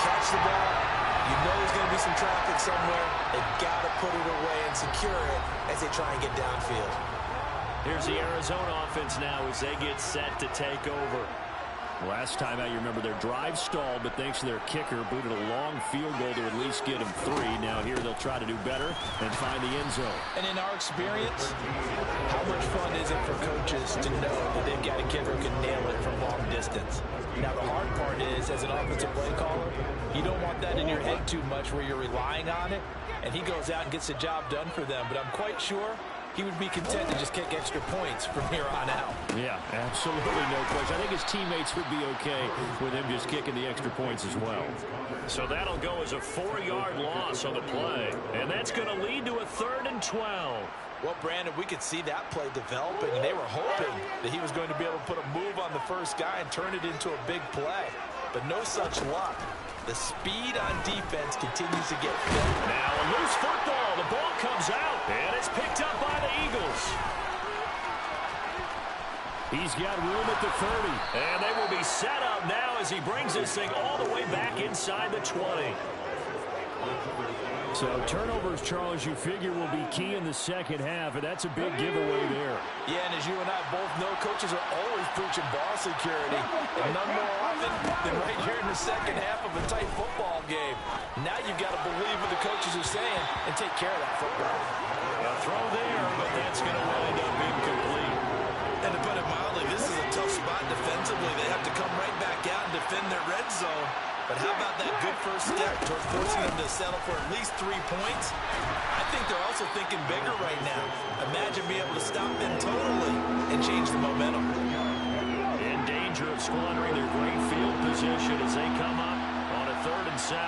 Speaker 3: Catch the ball. You know there's going to be some traffic somewhere. They've got to put it away and secure it as they try and get downfield.
Speaker 2: Here's the Arizona offense now as they get set to take over.
Speaker 5: Last time out, you remember their drive stalled, but thanks to their kicker, booted a long field goal to at least get them 3. Now here they'll try to do better and find the end zone.
Speaker 3: And in our experience, how much fun is it for coaches to know that they've got a kicker who can nail it from long distance? Now the hard part is, as an offensive play caller, you don't want that in your head too much where you're relying on it, and he goes out and gets the job done for them. But I'm quite sure he would be content to just kick extra points from here on out.
Speaker 5: Yeah, absolutely no question. I think his teammates would be okay with him just kicking the extra points as well.
Speaker 2: So that'll go as a 4-yard loss on the play. And that's going to lead to a 3rd and 12.
Speaker 3: Well, Brandon, we could see that play developing, and they were hoping that he was going to be able to put a move on the first guy and turn it into a big play. But no such luck. The speed on defense continues to get fit.
Speaker 2: Now a loose football. The ball comes out, and it's picked up by the Eagles.
Speaker 5: He's got room at the 30.
Speaker 2: And they will be set up now as he brings this thing all the way back inside the 20.
Speaker 5: So turnovers, Charles, you figure will be key in the 2nd half, and that's a big giveaway there.
Speaker 3: Yeah, and as you and I both know, coaches are always preaching ball security, and none more nothing, then right here in the second half of a tight football game. Now you've got to believe what the coaches are saying and take care of that football.
Speaker 2: A throw there, but that's going to wind up incomplete.
Speaker 3: And to put it mildly, this is a tough spot defensively. They have to come right back out and defend their red zone. But how about that good first step towards forcing them to settle for at least 3 points? I think they're also thinking bigger right now. Imagine being able to stop them totally and change the momentum.
Speaker 2: In danger of squandering their great field position as they come up on a 3rd and 7.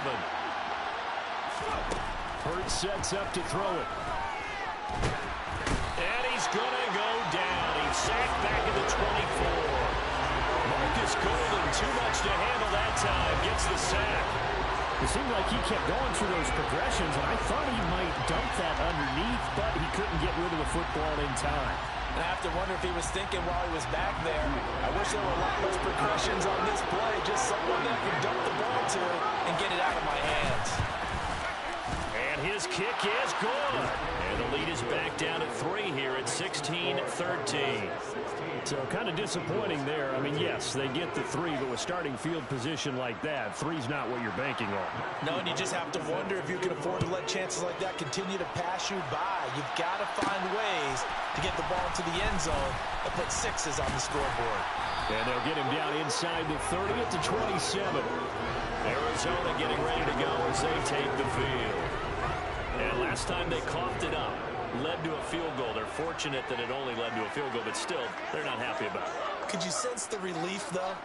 Speaker 5: Hurts sets up to throw it.
Speaker 2: And he's going to go down. He's sacked back at the 24. Marcus Golden, too much to handle that time, gets the sack.
Speaker 5: It seemed like he kept going through those progressions, and I thought he might dump that underneath, but he couldn't get rid of the football in time.
Speaker 3: And I have to wonder if he was thinking while he was back there, I wish there were a lot less progressions on this play, just someone that could dump the ball to and get it out of my hands.
Speaker 2: And his kick is good. And the lead is back down at 3 here at 16-13.
Speaker 5: So kind of disappointing there. I mean, yes, they get the 3, but with starting field position like that, 3's not what you're banking on.
Speaker 3: No, and you just have to wonder if you can afford to let chances like that continue to pass you by. You've got to find ways to get the ball to the end zone and put 6s on the scoreboard.
Speaker 5: And they'll get him down inside the 30 at the 27.
Speaker 2: Arizona getting ready to go as they take the field. And last time they coughed it up, led to a field goal. They're fortunate that it only led to a field goal, but still, they're not happy about it.
Speaker 3: Could you sense the relief, though,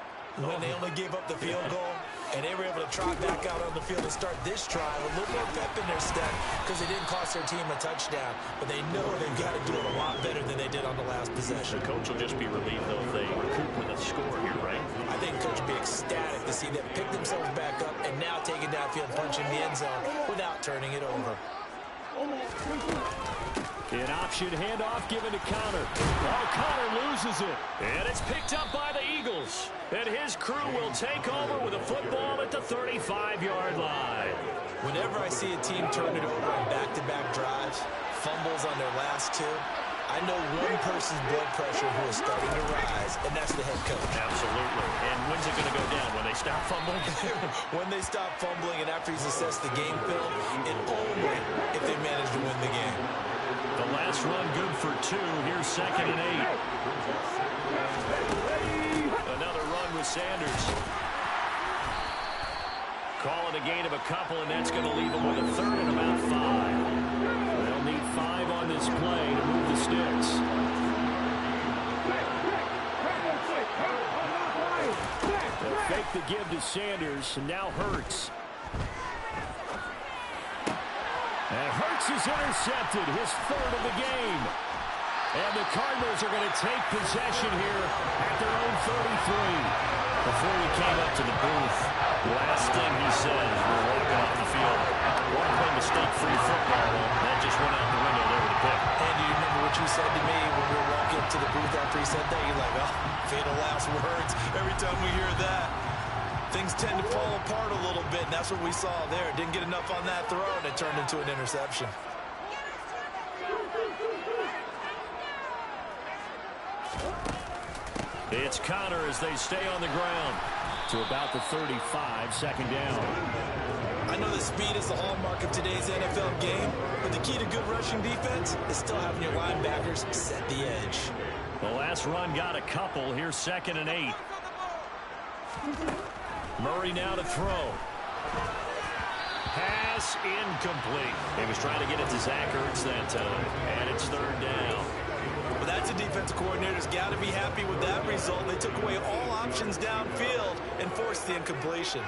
Speaker 3: when they only gave up the field goal? And they were able to trot back out on the field and start this drive a little more pep in their step because they didn't cost their team a touchdown. But they know they've got to do it a lot better than they did on the last possession.
Speaker 2: The coach will just be relieved, though, if they recoup with a score here, right?
Speaker 3: I think coach will be ecstatic to see them pick themselves back up and now take it downfield, punching the end zone without turning it over.
Speaker 5: An option handoff given to Connor. Oh, Connor loses it.
Speaker 2: And it's picked up by the Eagles. And his crew will take over with a football at the 35-yard line.
Speaker 3: Whenever I see a team turn it over on back-to-back drives, fumbles on their last 2, I know one person's blood pressure who is starting to rise, and that's the head coach.
Speaker 2: Absolutely. And when's it going to go down? When they stop fumbling?
Speaker 3: When they stop fumbling and after he's assessed the game film, and only if they manage to win the game.
Speaker 2: The last run good for 2. Here's 2nd and 8. Another run with Sanders. Call it a gain of a couple, and that's going to leave them with a 3rd and about 5.
Speaker 5: They'll need 5 on this play to move the sticks. They'll fake the give to Sanders, and now Hurts. And Hurts is intercepted, his 3rd of the game. And the Cardinals are going to take possession here at their own 33.
Speaker 2: Before we came up to the booth, last thing he said as we were walking off the field, one play mistake-free football, that just went out the window there with a pick.
Speaker 3: And you remember what you said to me when we were walking up to the booth after he said that? You're like, oh, fatal last words. Every time we hear that, things tend to fall apart a little bit, and that's what we saw there. Didn't get enough on that throw, and it turned into an interception.
Speaker 2: It's Connor as they stay on the ground.
Speaker 5: To about the 35, 2nd down.
Speaker 3: I know that speed is the hallmark of today's NFL game, but the key to good rushing defense is still having your linebackers set the edge.
Speaker 2: The last run got a couple. Here's 2nd and 8. Murray now to throw. Pass incomplete. He was trying to get it to Zach Ertz that time. And it's 3rd down.
Speaker 3: Well, that's a defensive coordinator's got to be happy with that result. They took away all options downfield and forced the incompletion.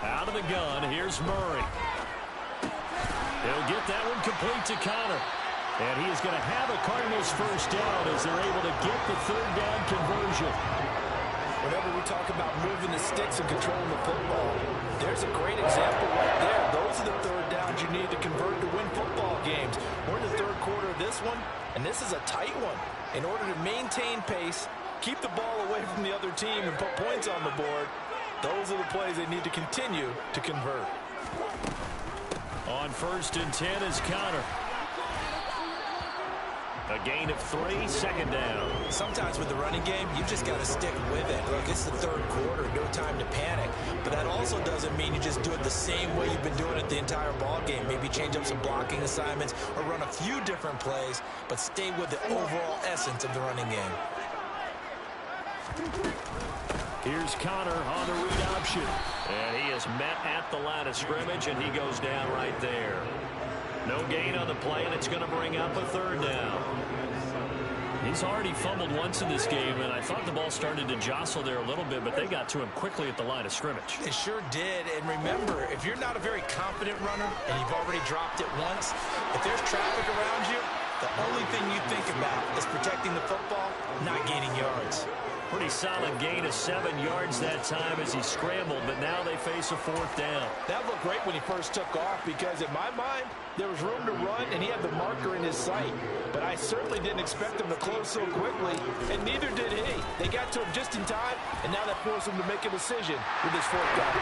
Speaker 2: Out of the gun, here's Murray. He'll get that one complete to Connor. And he is going to have a Cardinals 1st down as they're able to get the 3rd down conversion.
Speaker 3: Whenever we talk about moving the sticks and controlling the football, there's a great example right there. Those are the 3rd downs you need to convert to win football games. We're in the 3rd quarter of this one, and this is a tight one. In order to maintain pace, keep the ball away from the other team, and put points on the board, those are the plays they need to continue to convert.
Speaker 2: On 1st and 10 is Connor. A gain of 3, second down.
Speaker 3: Sometimes with the running game, you've just got to stick with it. Look, it's the third quarter, no time to panic. But that also doesn't mean you just do it the same way you've been doing it the entire ball game. Maybe change up some blocking assignments or run a few different plays, but stay with the overall essence of the running game.
Speaker 2: Here's Connor on the read option. And he is met at the line of scrimmage, and he goes down right there. No gain on the play, and it's going to bring up a third down. He's already fumbled once in this game, and I thought the ball started to jostle there a little bit, but they got to him quickly at the line of scrimmage.
Speaker 3: It sure did, and remember, if you're not a very confident runner and you've already dropped it once, if there's traffic around you, the only thing you think about is protecting the football, not gaining yards.
Speaker 2: Pretty solid gain of 7 yards that time as he scrambled, but now they face a fourth down.
Speaker 3: That looked great when he first took off because, in my mind, there was room to run, and he had the marker in his sight. But I certainly didn't expect him to close so quickly, and neither did he. They got to him just in time, and now that forced him to make a decision with his fourth down.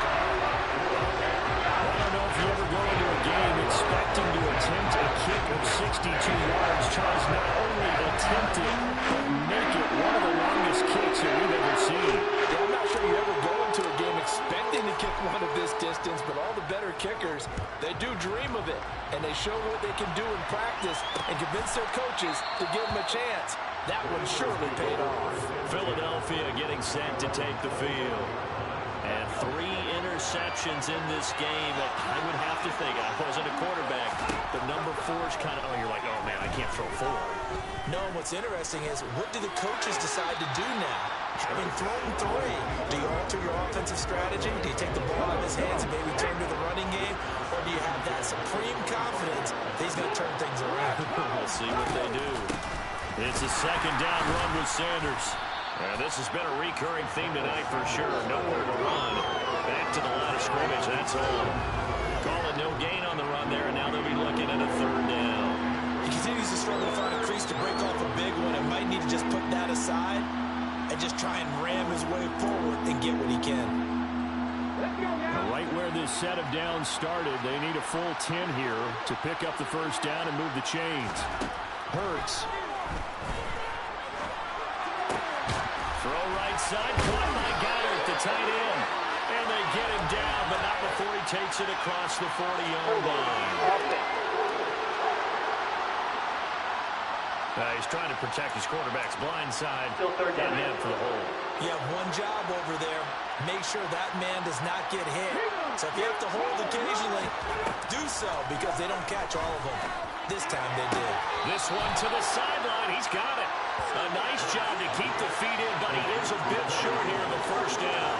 Speaker 2: I don't know if you ever go into a game expecting to attempt a kick of 62 yards. Tries not only attempt it, but make it one of the longest kicks that we've ever seen.
Speaker 3: Yeah, I'm not sure you ever go into a game expecting to kick one of this distance, but all the better kickers, they do dream of it, and they show what they can do in practice and convince their coaches to give them a chance. That one surely paid off.
Speaker 2: Philadelphia getting set to take the field. And 3 interceptions in this game. I would have to think, I wasn't a quarterback, but number 4 is kind of, you're like, oh, man, I can't throw 4.
Speaker 3: No, and what's interesting is, what do the coaches decide to do now? Having thrown 3, do you alter your offensive strategy? Do you take the ball out of his hands and maybe turn to the running game? Or do you have that supreme confidence that he's going to turn things around?
Speaker 2: We'll see what they do. It's a second down run with Sanders. This has been a recurring theme tonight for sure. Nowhere to run. Back to the line of scrimmage, that's all. Call it no gain on the run there, and now they'll be looking at a third down.
Speaker 3: He continues to struggle to find a crease to break off a big one and might need to just put that aside and just try and ram his way forward and get what he can.
Speaker 5: Right where this set of downs started, they need a full 10 here to pick up the first down and move the chains. Hurts.
Speaker 2: Throw right side, caught by Goddard, the tight end. And they get him down, but not before he takes it across the 40-yard line. He's trying to protect his quarterback's blind side. Got him for the hole.
Speaker 3: You have one job over there. Make sure that man does not get hit. So if you have to hold occasionally, do so, because they don't catch all of them. This time they did.
Speaker 2: This one to the sideline. He's got it. A nice job to keep the feet in, but he is a bit short here in the first down.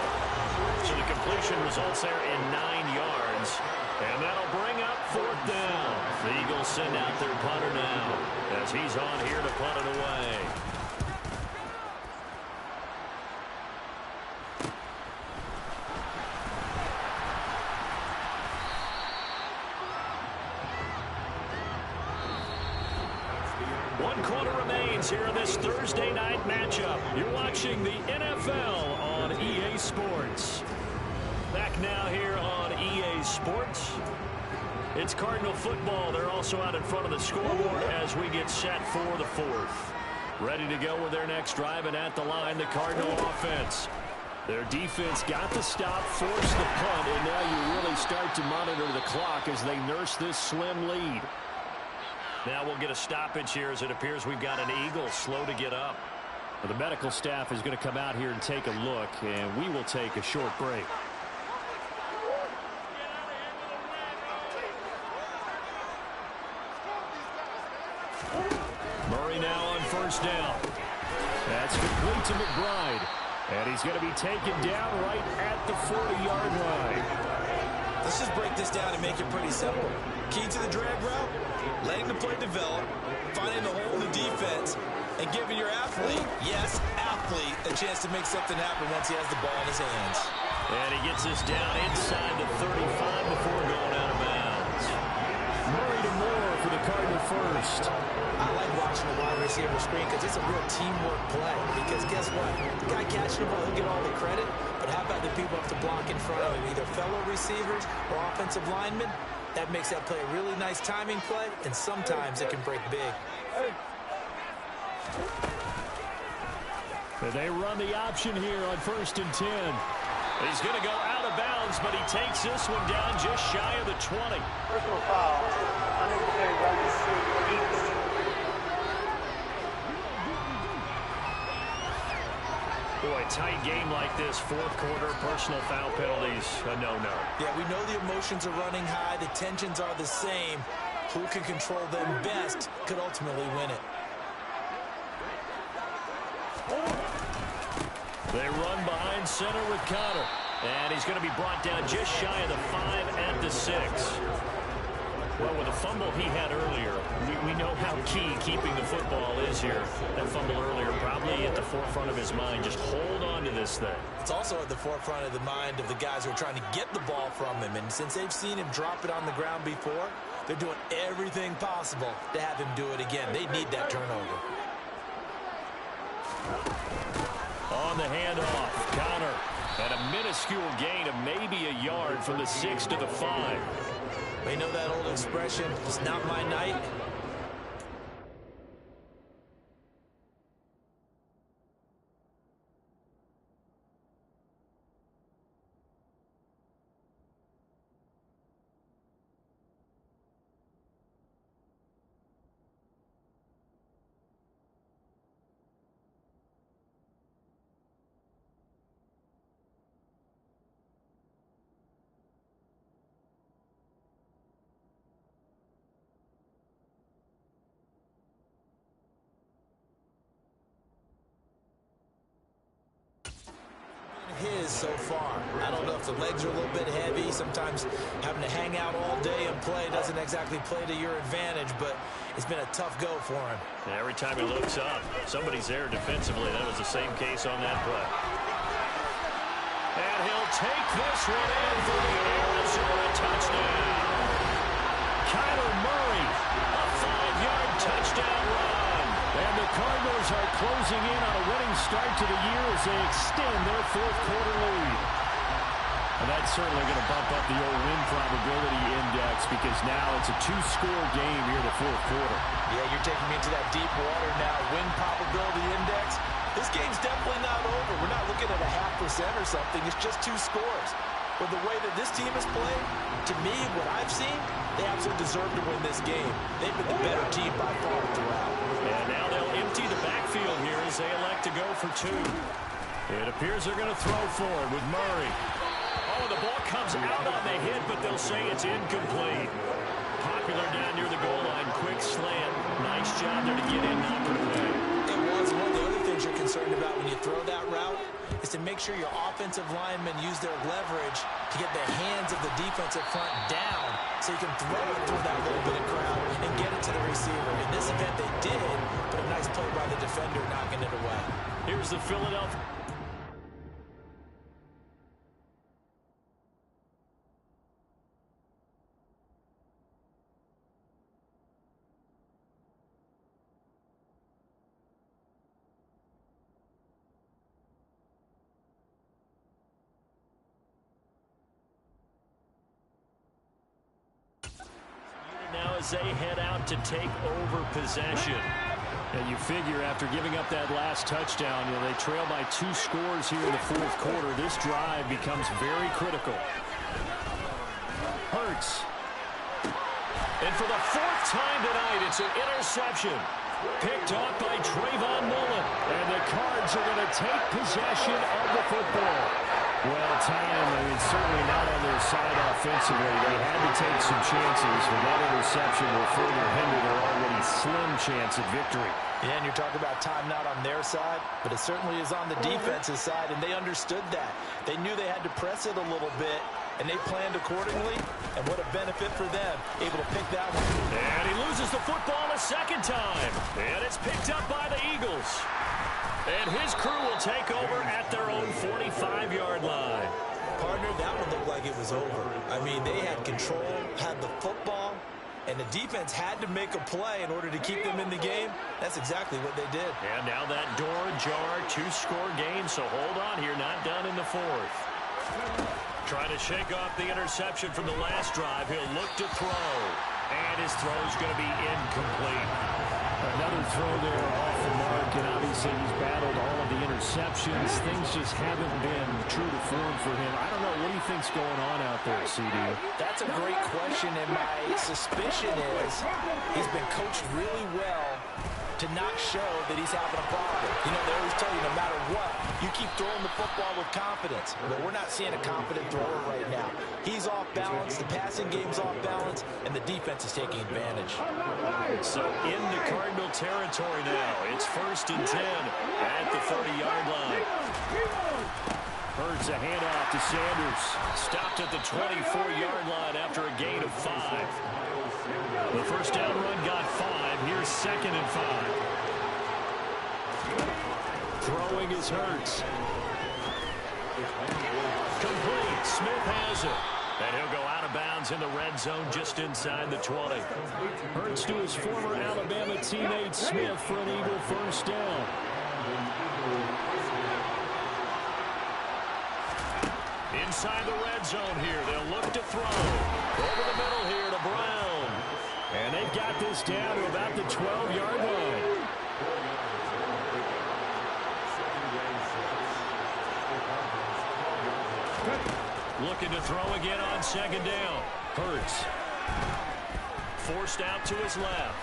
Speaker 2: So the completion results there in 9 yards. And that'll bring up fourth down. The Eagles send out their punter now as he's on here to punt it away. One quarter remains here in this Thursday night matchup. You're watching the NFL on EA Sports. Back now here on EA Sports. It's Cardinal football. They're also out in front of the scoreboard as we get set for the fourth. Ready to go with their next drive, and at the line, the Cardinal offense. Their defense got the stop, forced the punt, and now you really start to monitor the clock as they nurse this slim lead. Now we'll get a stoppage here as it appears we've got an Eagle slow to get up.
Speaker 5: The medical staff is going to come out here and take a look, and we will take a short break.
Speaker 2: Murray now on first down.
Speaker 5: That's complete to McBride. And he's going to be taken down right at the 40-yard line.
Speaker 3: Let's just break this down and make it pretty simple. Key to the drag route, letting the play develop, finding the hole in the defense, and giving your athlete, yes, athlete, a chance to make something happen once he has the ball in his hands.
Speaker 2: And he gets us down inside the 35 before going out of bounds.
Speaker 5: Murray to Moore for the Cardinal first.
Speaker 3: I like watching the wide receiver screen because it's a real teamwork play. Because guess what? The guy catching the ball, he'll get all the credit. But how about the people have to block in front of him, either fellow receivers or offensive linemen? That makes that play a really nice timing play, and sometimes it can break big.
Speaker 5: And they run the option here on 1st and 10.
Speaker 2: He's going to go out of bounds, but he takes this one down just shy of the 20.
Speaker 7: Personal foul. Unnecessary run.
Speaker 2: Boy, tight game like this, 4th quarter, personal foul penalties, a no-no.
Speaker 3: Yeah, we know the emotions are running high. The tensions are the same. Who can control them best could ultimately win it.
Speaker 2: They run behind center with Connor. And he's going to be brought down just shy of the 5 at the 6. Well, with the fumble he had earlier, we know how key keeping the football is here. That fumble earlier probably at the forefront of his mind. Just hold on to this thing.
Speaker 3: It's also at the forefront of the mind of the guys who are trying to get the ball from him. And since they've seen him drop it on the ground before, they're doing everything possible to have him do it again. They need that turnover.
Speaker 2: On the handoff, Connor. And a minuscule gain of maybe a yard from the 6 to the 5.
Speaker 3: They know that old expression, it's not my night. His so far. I don't know if the legs are a little bit heavy. Sometimes having to hang out all day and play doesn't exactly play to your advantage, but it's been a tough go for him.
Speaker 2: And every time he looks up, somebody's there defensively. That was the same case on that play. And he'll take this one in for the Arizona touchdown. Kyler Murray, a 5-yard touchdown run.
Speaker 5: And the Cardinals are closing in on a winning start to the year as they extend their 4th quarter lead. And that's certainly going to bump up the old win probability index because now it's a 2-score game here in the 4th quarter.
Speaker 3: Yeah, you're taking me into that deep water now. Win probability index. This game's definitely not over. We're not looking at a 0.5% or something. It's just 2 scores. But the way that this team has played, to me, what I've seen, they absolutely deserve to win this game. They've been the better team by far throughout.
Speaker 2: And now they'll empty the backfield here as they elect to go for 2. It appears they're going to throw forward with Murray. Oh, the ball comes out on the hit, but they'll say it's incomplete. Popular down near the goal line. Quick slant. Nice job there to get in, knock it away.
Speaker 3: It was. One of the other things you're concerned about when you throw that route is to make sure your offensive linemen use their leverage to get the hands of the defensive front down so you can throw it through that little bit of crowd and get it to the receiver. In this event, they did, but a nice play by the defender knocking it away.
Speaker 2: Here's the Philadelphia. As they head out to take over possession.
Speaker 5: And you figure after giving up that last touchdown, they trail by 2 scores here in the 4th quarter. This drive becomes very critical. Hurts.
Speaker 2: And for the 4th time tonight, it's an interception. Picked off by Trayvon Mullen.
Speaker 5: And the Cards are going to take possession of the football. Well, time, certainly not on their side offensively. They had to take some chances, but that interception will further hinder their already slim chance at victory.
Speaker 3: Yeah, and you're talking about time not on their side, but it certainly is on the defense's side, and they understood that. They knew they had to press it a little bit, and they planned accordingly, and what a benefit for them, able to pick that one.
Speaker 2: And he loses the football a 2nd time, and it's picked up by the Eagles. And his crew will take over at their own 45-yard line.
Speaker 3: Partner, that one looked like it was over. I mean, they had control, had the football, and the defense had to make a play in order to keep them in the game. That's exactly what they did.
Speaker 2: And now that door ajar, 2-score game, so hold on here, not done in the 4th. Trying to shake off the interception from the last drive. He'll look to throw. And his throw is going to be incomplete.
Speaker 5: Another throw there off the mark, and obviously he's battled all of the interceptions. Things just haven't been true to form for him. I don't know. What do you think's going on out there, CD?
Speaker 3: That's a great question, and my suspicion is he's been coached really well to not show that he's having a problem. You know, they always tell you no matter what, you keep throwing the football with confidence. But we're not seeing a confident thrower right now. He's off balance, the passing game's off balance, and the defense is taking advantage.
Speaker 2: So into Cardinal territory now. It's 1st and 10 at the 30-yard line. Hurts a handoff to Sanders. Stopped at the 24-yard line after a gain of 5. The first down run got 5. Here's 2nd and 5. Throwing is Hurts. Complete. Smith has it. And he'll go out of bounds in the red zone just inside the 20.
Speaker 5: Hurts to his former Alabama teammate Smith for an Eagle first down.
Speaker 2: Inside the red zone here. They'll look to throw. Over the middle here to Brown.
Speaker 5: And they've got this down to about the 12-yard line.
Speaker 2: Looking to throw again on 2nd down.
Speaker 5: Hurts.
Speaker 2: Forced out to his left.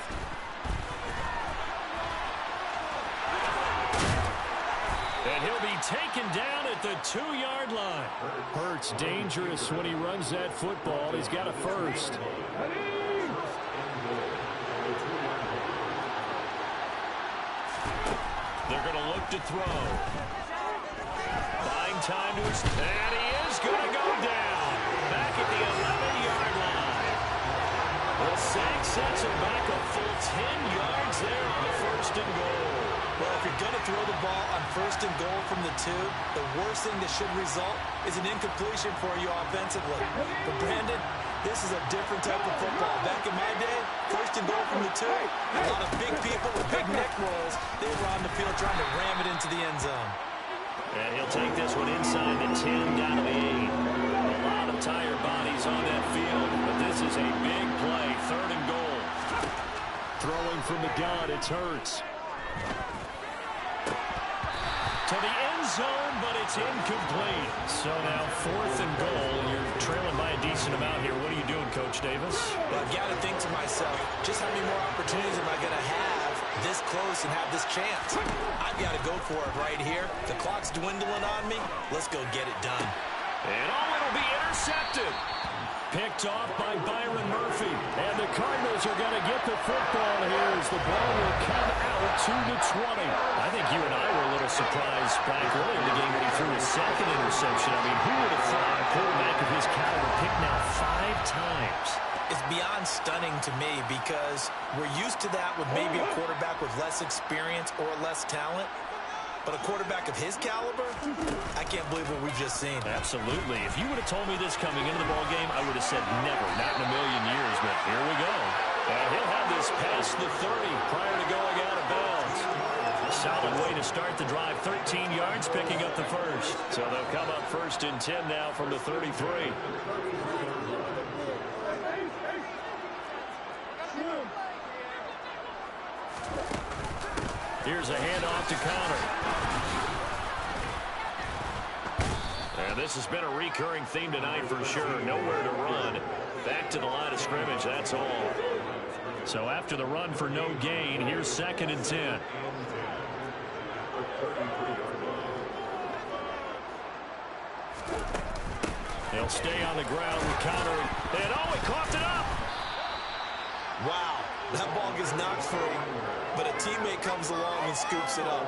Speaker 2: And he'll be taken down at the 2-yard line.
Speaker 5: Hurts dangerous when he runs that football. He's got a first.
Speaker 2: They're going to look to throw. Buying time to his... And he is going to go down. Back at the 11-yard line. The sack sets him back a full 10 yards there on 1st and goal.
Speaker 3: Well, if you're going to throw the ball on 1st and goal from the 2, the worst thing that should result is an incompletion for you offensively. But Brandon, this is a different type of football. Back in my day, 1st and goal from the 2, a lot of big people with big neck rolls, they were on the field trying to ram it into the end zone.
Speaker 2: And he'll take this one inside the 10 down to the 8. A lot of tired bodies on that field, but this is a big play. 3rd and goal.
Speaker 5: Throwing from the gun, it's Hurts.
Speaker 2: To the end zone, but it's incomplete. So now 4th and goal. You're trailing by a decent amount here. What are you doing, Coach Davis?
Speaker 3: Well, I've got to think to myself, just how many more opportunities am I going to have this close and have this chance? I've got to go for it right here. The clock's dwindling on me. Let's go get it done.
Speaker 2: And it'll be intercepted.
Speaker 5: Picked off by Byron Murphy. And the Cardinals are going to get the football here as the ball will come out to the 20.
Speaker 2: I think you and I were a little surprised back early in the game when he threw his 2nd interception. I mean, who would have thought a quarterback of his caliber picked now 5 times?
Speaker 3: It's beyond stunning to me because we're used to that with maybe a quarterback with less experience or less talent. But a quarterback of his caliber, I can't believe what we've just seen.
Speaker 2: Absolutely. If you would have told me this coming into the ballgame, I would have said never, not in a million years. But here we go. And he'll have this past the 30 prior to going out of bounds. Solid way to start the drive. 13 yards, picking up the first. So they'll come up 1st and 10 now from the 33. Here's a handoff to Connor. And this has been a recurring theme tonight for sure. Nowhere to run. Back to the line of scrimmage, that's all. So after the run for no gain, here's 2nd and 10. They'll stay on the ground with Connor. And he coughed it up.
Speaker 3: Wow, that ball gets knocked free, but a teammate comes along and scoops it up.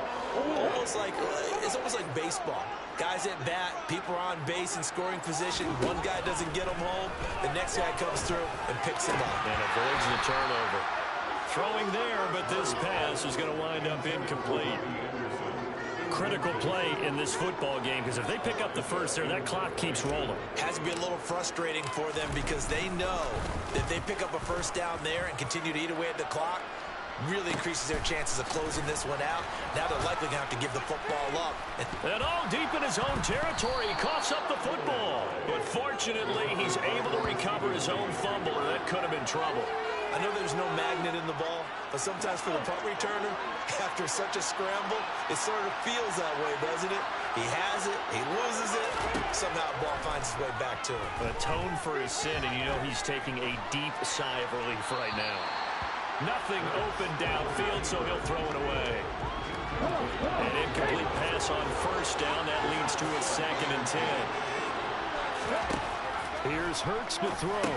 Speaker 3: It's almost like baseball. Guys at bat, people are on base in scoring position. One guy doesn't get them home, the next guy comes through and picks him up.
Speaker 2: And avoids the turnover. Throwing there, but this pass is going to wind up incomplete. Critical play in this football game because if they pick up the first there, that clock keeps rolling.
Speaker 3: Has to be a little frustrating for them because they know that if they pick up a first down there and continue to eat away at the clock, really increases their chances of closing this one out. Now they're likely going to have to give the football up.
Speaker 2: And all deep in his own territory, he coughs up the football. But fortunately, he's able to recover his own fumble, or that could have been trouble.
Speaker 3: I know there's no magnet in the ball, but sometimes for the punt returner, after such a scramble, it sort of feels that way, doesn't it? He has it, he loses it, somehow the ball finds its way back to him.
Speaker 2: Atone for his sin, and you know he's taking a deep sigh of relief right now. Nothing open downfield, so he'll throw it away. An incomplete pass on first down. That leads to a 2nd and 10.
Speaker 5: Here's Hurts to throw.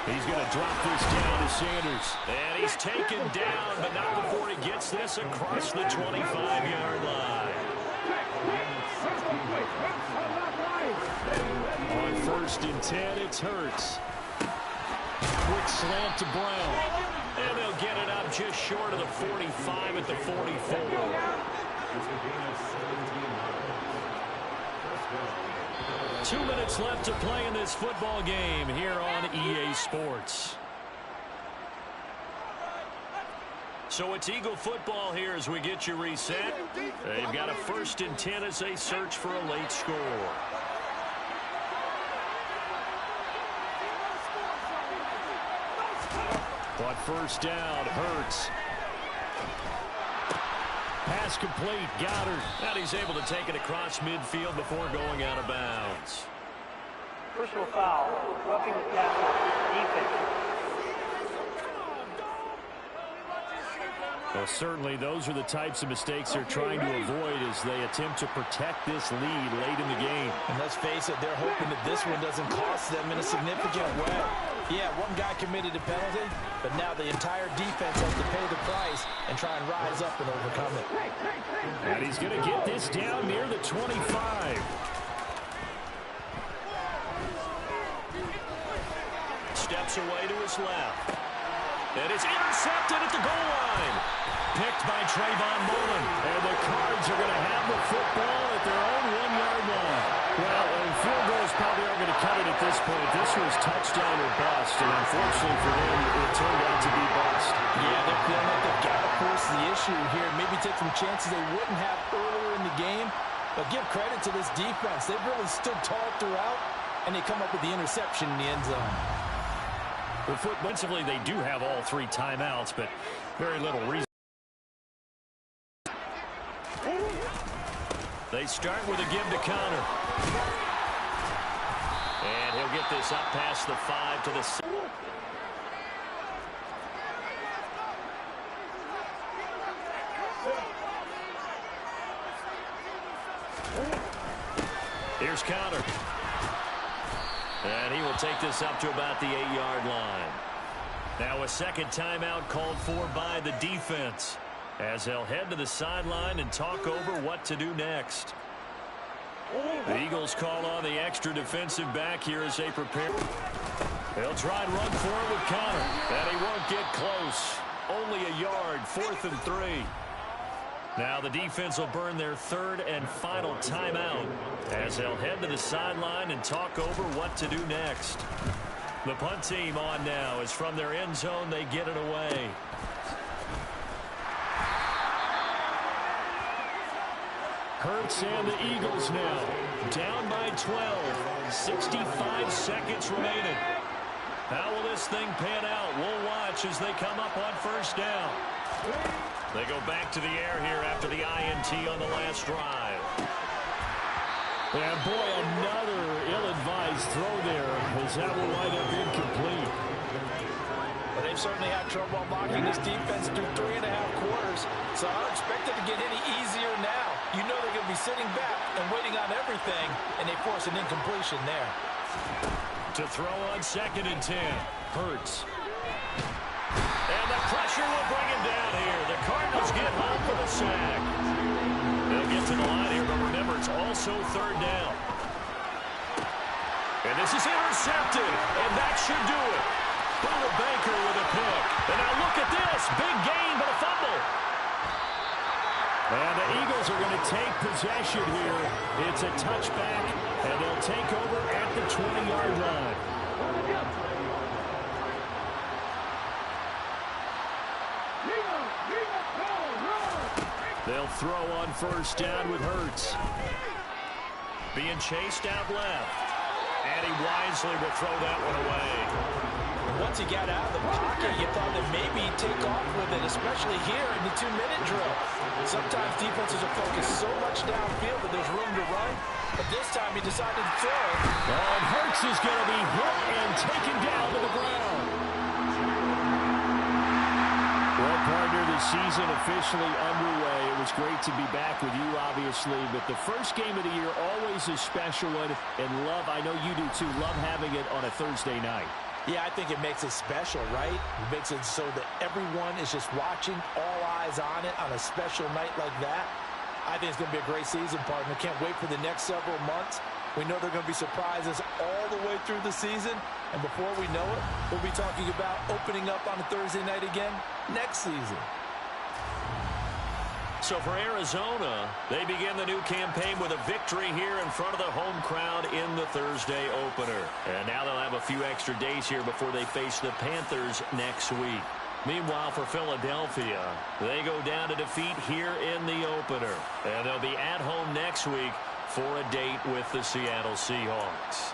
Speaker 5: He's going to drop this down to Sanders.
Speaker 2: And he's taken down, but not before he gets this across the 25-yard line.
Speaker 5: On 1st and 10, it's Hurts. Quick slant to Brown.
Speaker 2: And they'll get it up just short of the 45 at the 44. 2 minutes left to play in this football game here on EA Sports. So it's Eagle football here as we get you reset. They've got a 1st and 10 as they search for a late score.
Speaker 5: On 1st down, Hurts. Pass complete, Goddard.
Speaker 2: And he's able to take it across midfield before going out of bounds.
Speaker 7: Personal foul, roughing the passer, defense.
Speaker 5: Well, certainly those are the types of mistakes they're trying to avoid as they attempt to protect this lead late in the game.
Speaker 3: And let's face it, they're hoping that this one doesn't cost them in a significant way. Yeah, one guy committed a penalty, but now the entire defense has to pay the price and try and rise up and overcome it.
Speaker 5: And he's going to get this down near the 25.
Speaker 2: Steps away to his left. And it's intercepted at the goal line. Picked by Trayvon Mullen.
Speaker 5: And the Cards are going to have the football at their own 1-yard line. Well, and field goals probably aren't going to cut it at this point. This was touchdown or bust, and unfortunately for them, it turned out to be bust.
Speaker 3: Yeah, they're feeling like they've got to force the issue here. Maybe take some chances they wouldn't have earlier in the game. But give credit to this defense. They've really stood tall throughout, and they come up with the interception in the end zone.
Speaker 2: Well, offensively, they do have all 3 timeouts, but very little reason. They start with a give to Connor. And he'll get this up past the 5 to the 6. Here's Connor. And he will take this up to about the 8-yard line. Now a 2nd timeout called for by the defense, as they'll head to the sideline and talk over what to do next. The Eagles call on the extra defensive back here as they prepare. They'll try and run for it with Connor. And he won't get close. Only a yard, 4th and 3. Now the defense will burn their 3rd and final timeout as they'll head to the sideline and talk over what to do next. The punt team on now is from their end zone. They get it away.
Speaker 5: Hurts and the Eagles now down by 12. 65 seconds remaining.
Speaker 2: How will this thing pan out? We'll watch as they come up on 1st down. They go back to the air here after the INT on the last drive.
Speaker 5: And boy, another ill-advised throw there, as that will wind up incomplete.
Speaker 3: But they've certainly had trouble unlocking this defense through 3.5 quarters, so I don't expect it to get any easier now. You know they're going to be sitting back and waiting on everything, and they force an incompletion there.
Speaker 2: To throw on 2nd and 10. Hurts. And the pressure will bring him down here. The Cardinals get home for the sack. They'll get to the line here, but remember, it's also 3rd down. And this is intercepted, and that should do it. Buda Baker with a pick. And now look at this. Big gain, but a fumble.
Speaker 5: And the Eagles are going to take possession here. It's a touchback, and they'll take over at the 20-yard line. They'll throw on 1st down with Hurts.
Speaker 2: Being chased out left. And he wisely will throw that one away.
Speaker 3: once he got out of the pocket, you thought that maybe he'd take off with it, especially here in the 2-minute drill. Sometimes defenses are focused so much downfield that there's room to run, but this time he decided to throw it.
Speaker 5: And Hurts is going to be hit and taken down to the ground. Well, partner, the season officially underway. It was great to be back with you, obviously, but the first game of the year always a special one, and love, I know you do too, love having it on a Thursday night.
Speaker 3: Yeah, I think it makes it special, right? It makes it so that everyone is just watching, all eyes on it on a special night like that. I think it's going to be a great season, partner. Can't wait for the next several months. We know there are going to be surprises all the way through the season. And before we know it, we'll be talking about opening up on a Thursday night again next season.
Speaker 2: So for Arizona, they begin the new campaign with a victory here in front of the home crowd in the Thursday opener. And now they'll have a few extra days here before they face the Panthers next week. Meanwhile, for Philadelphia, they go down to defeat here in the opener. And they'll be at home next week for a date with the Seattle Seahawks.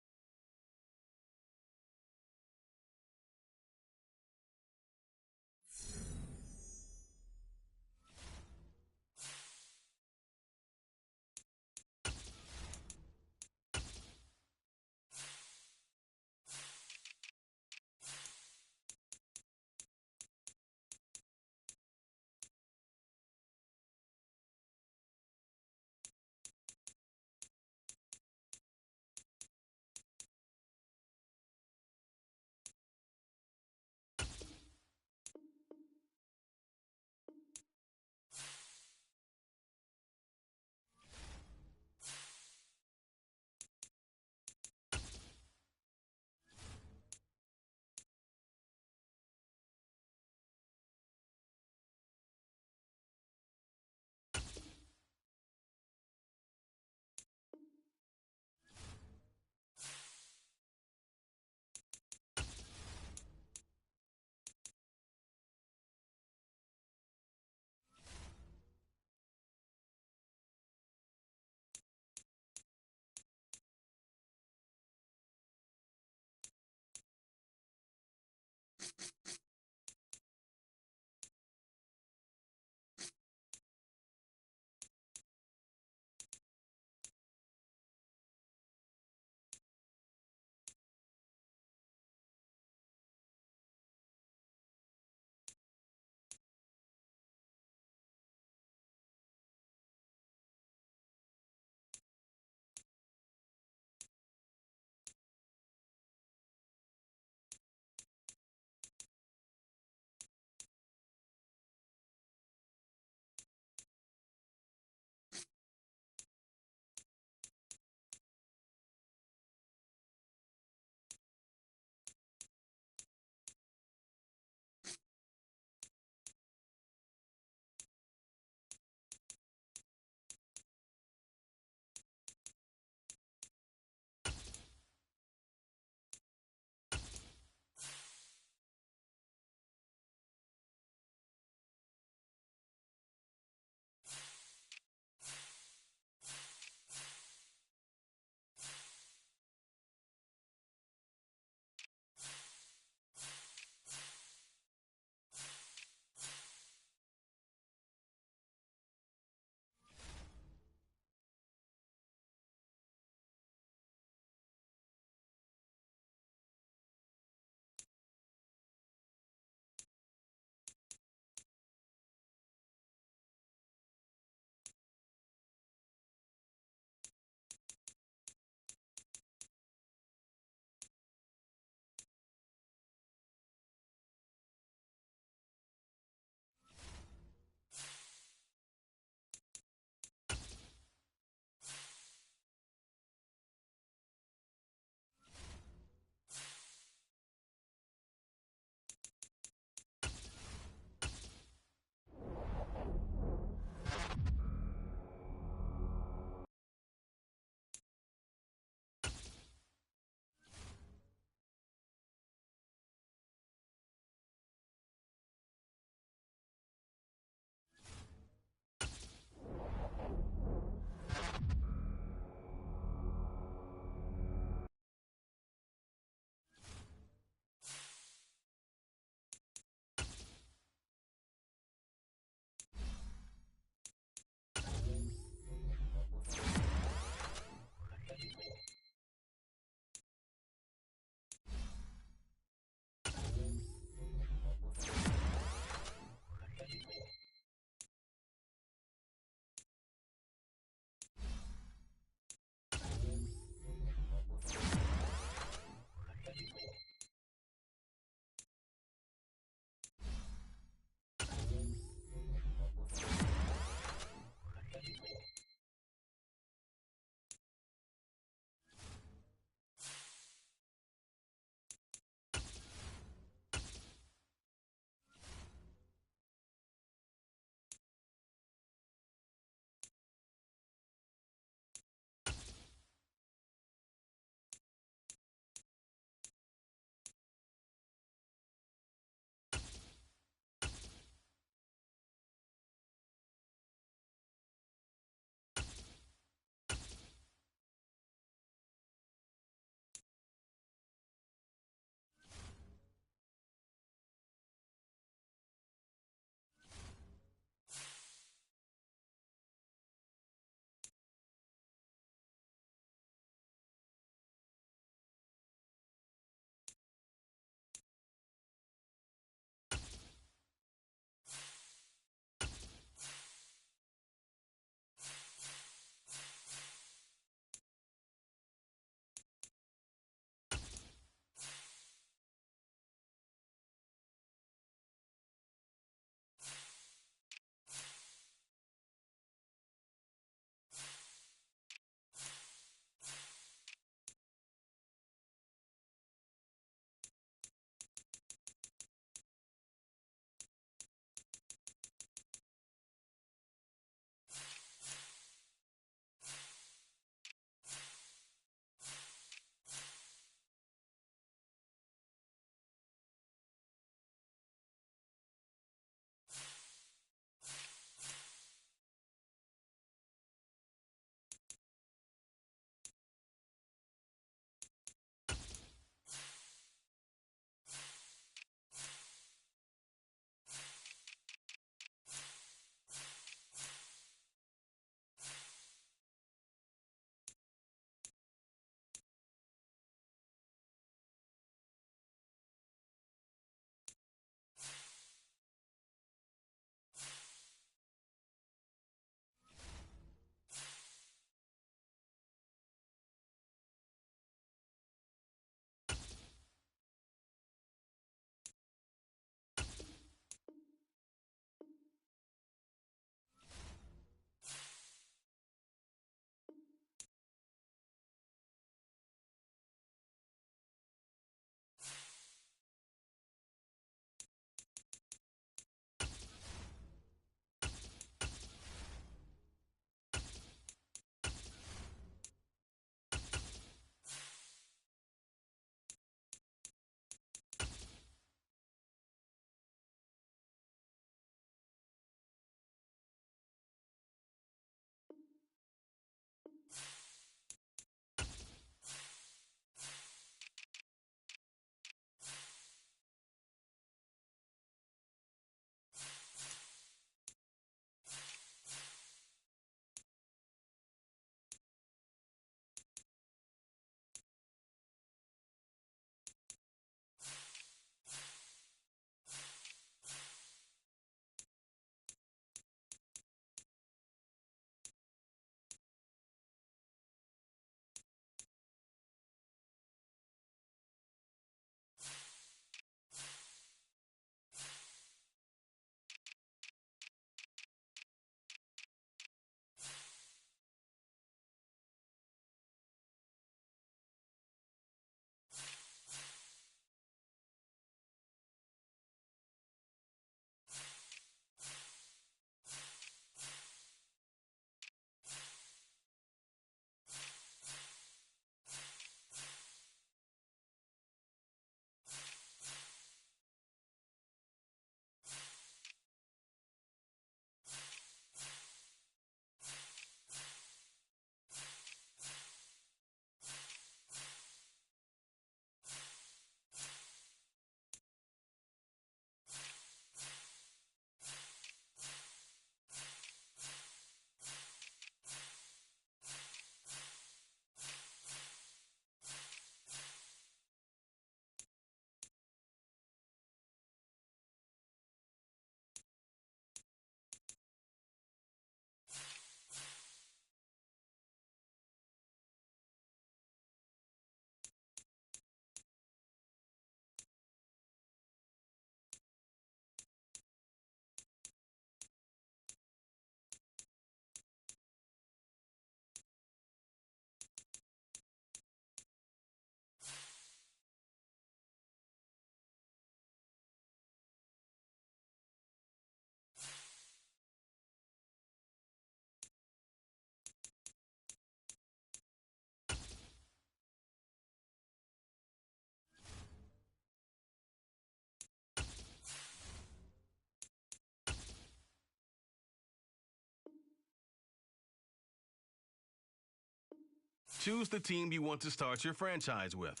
Speaker 1: Choose the team you want to start your franchise with.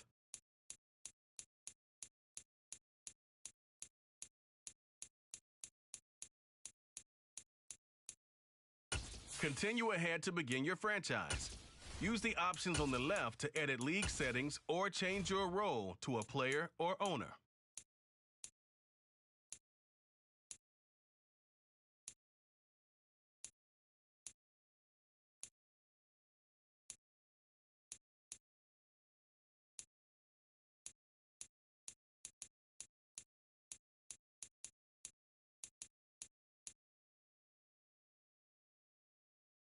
Speaker 1: Continue ahead to begin your franchise. Use the options on the left to edit league settings or change your role to a player or owner.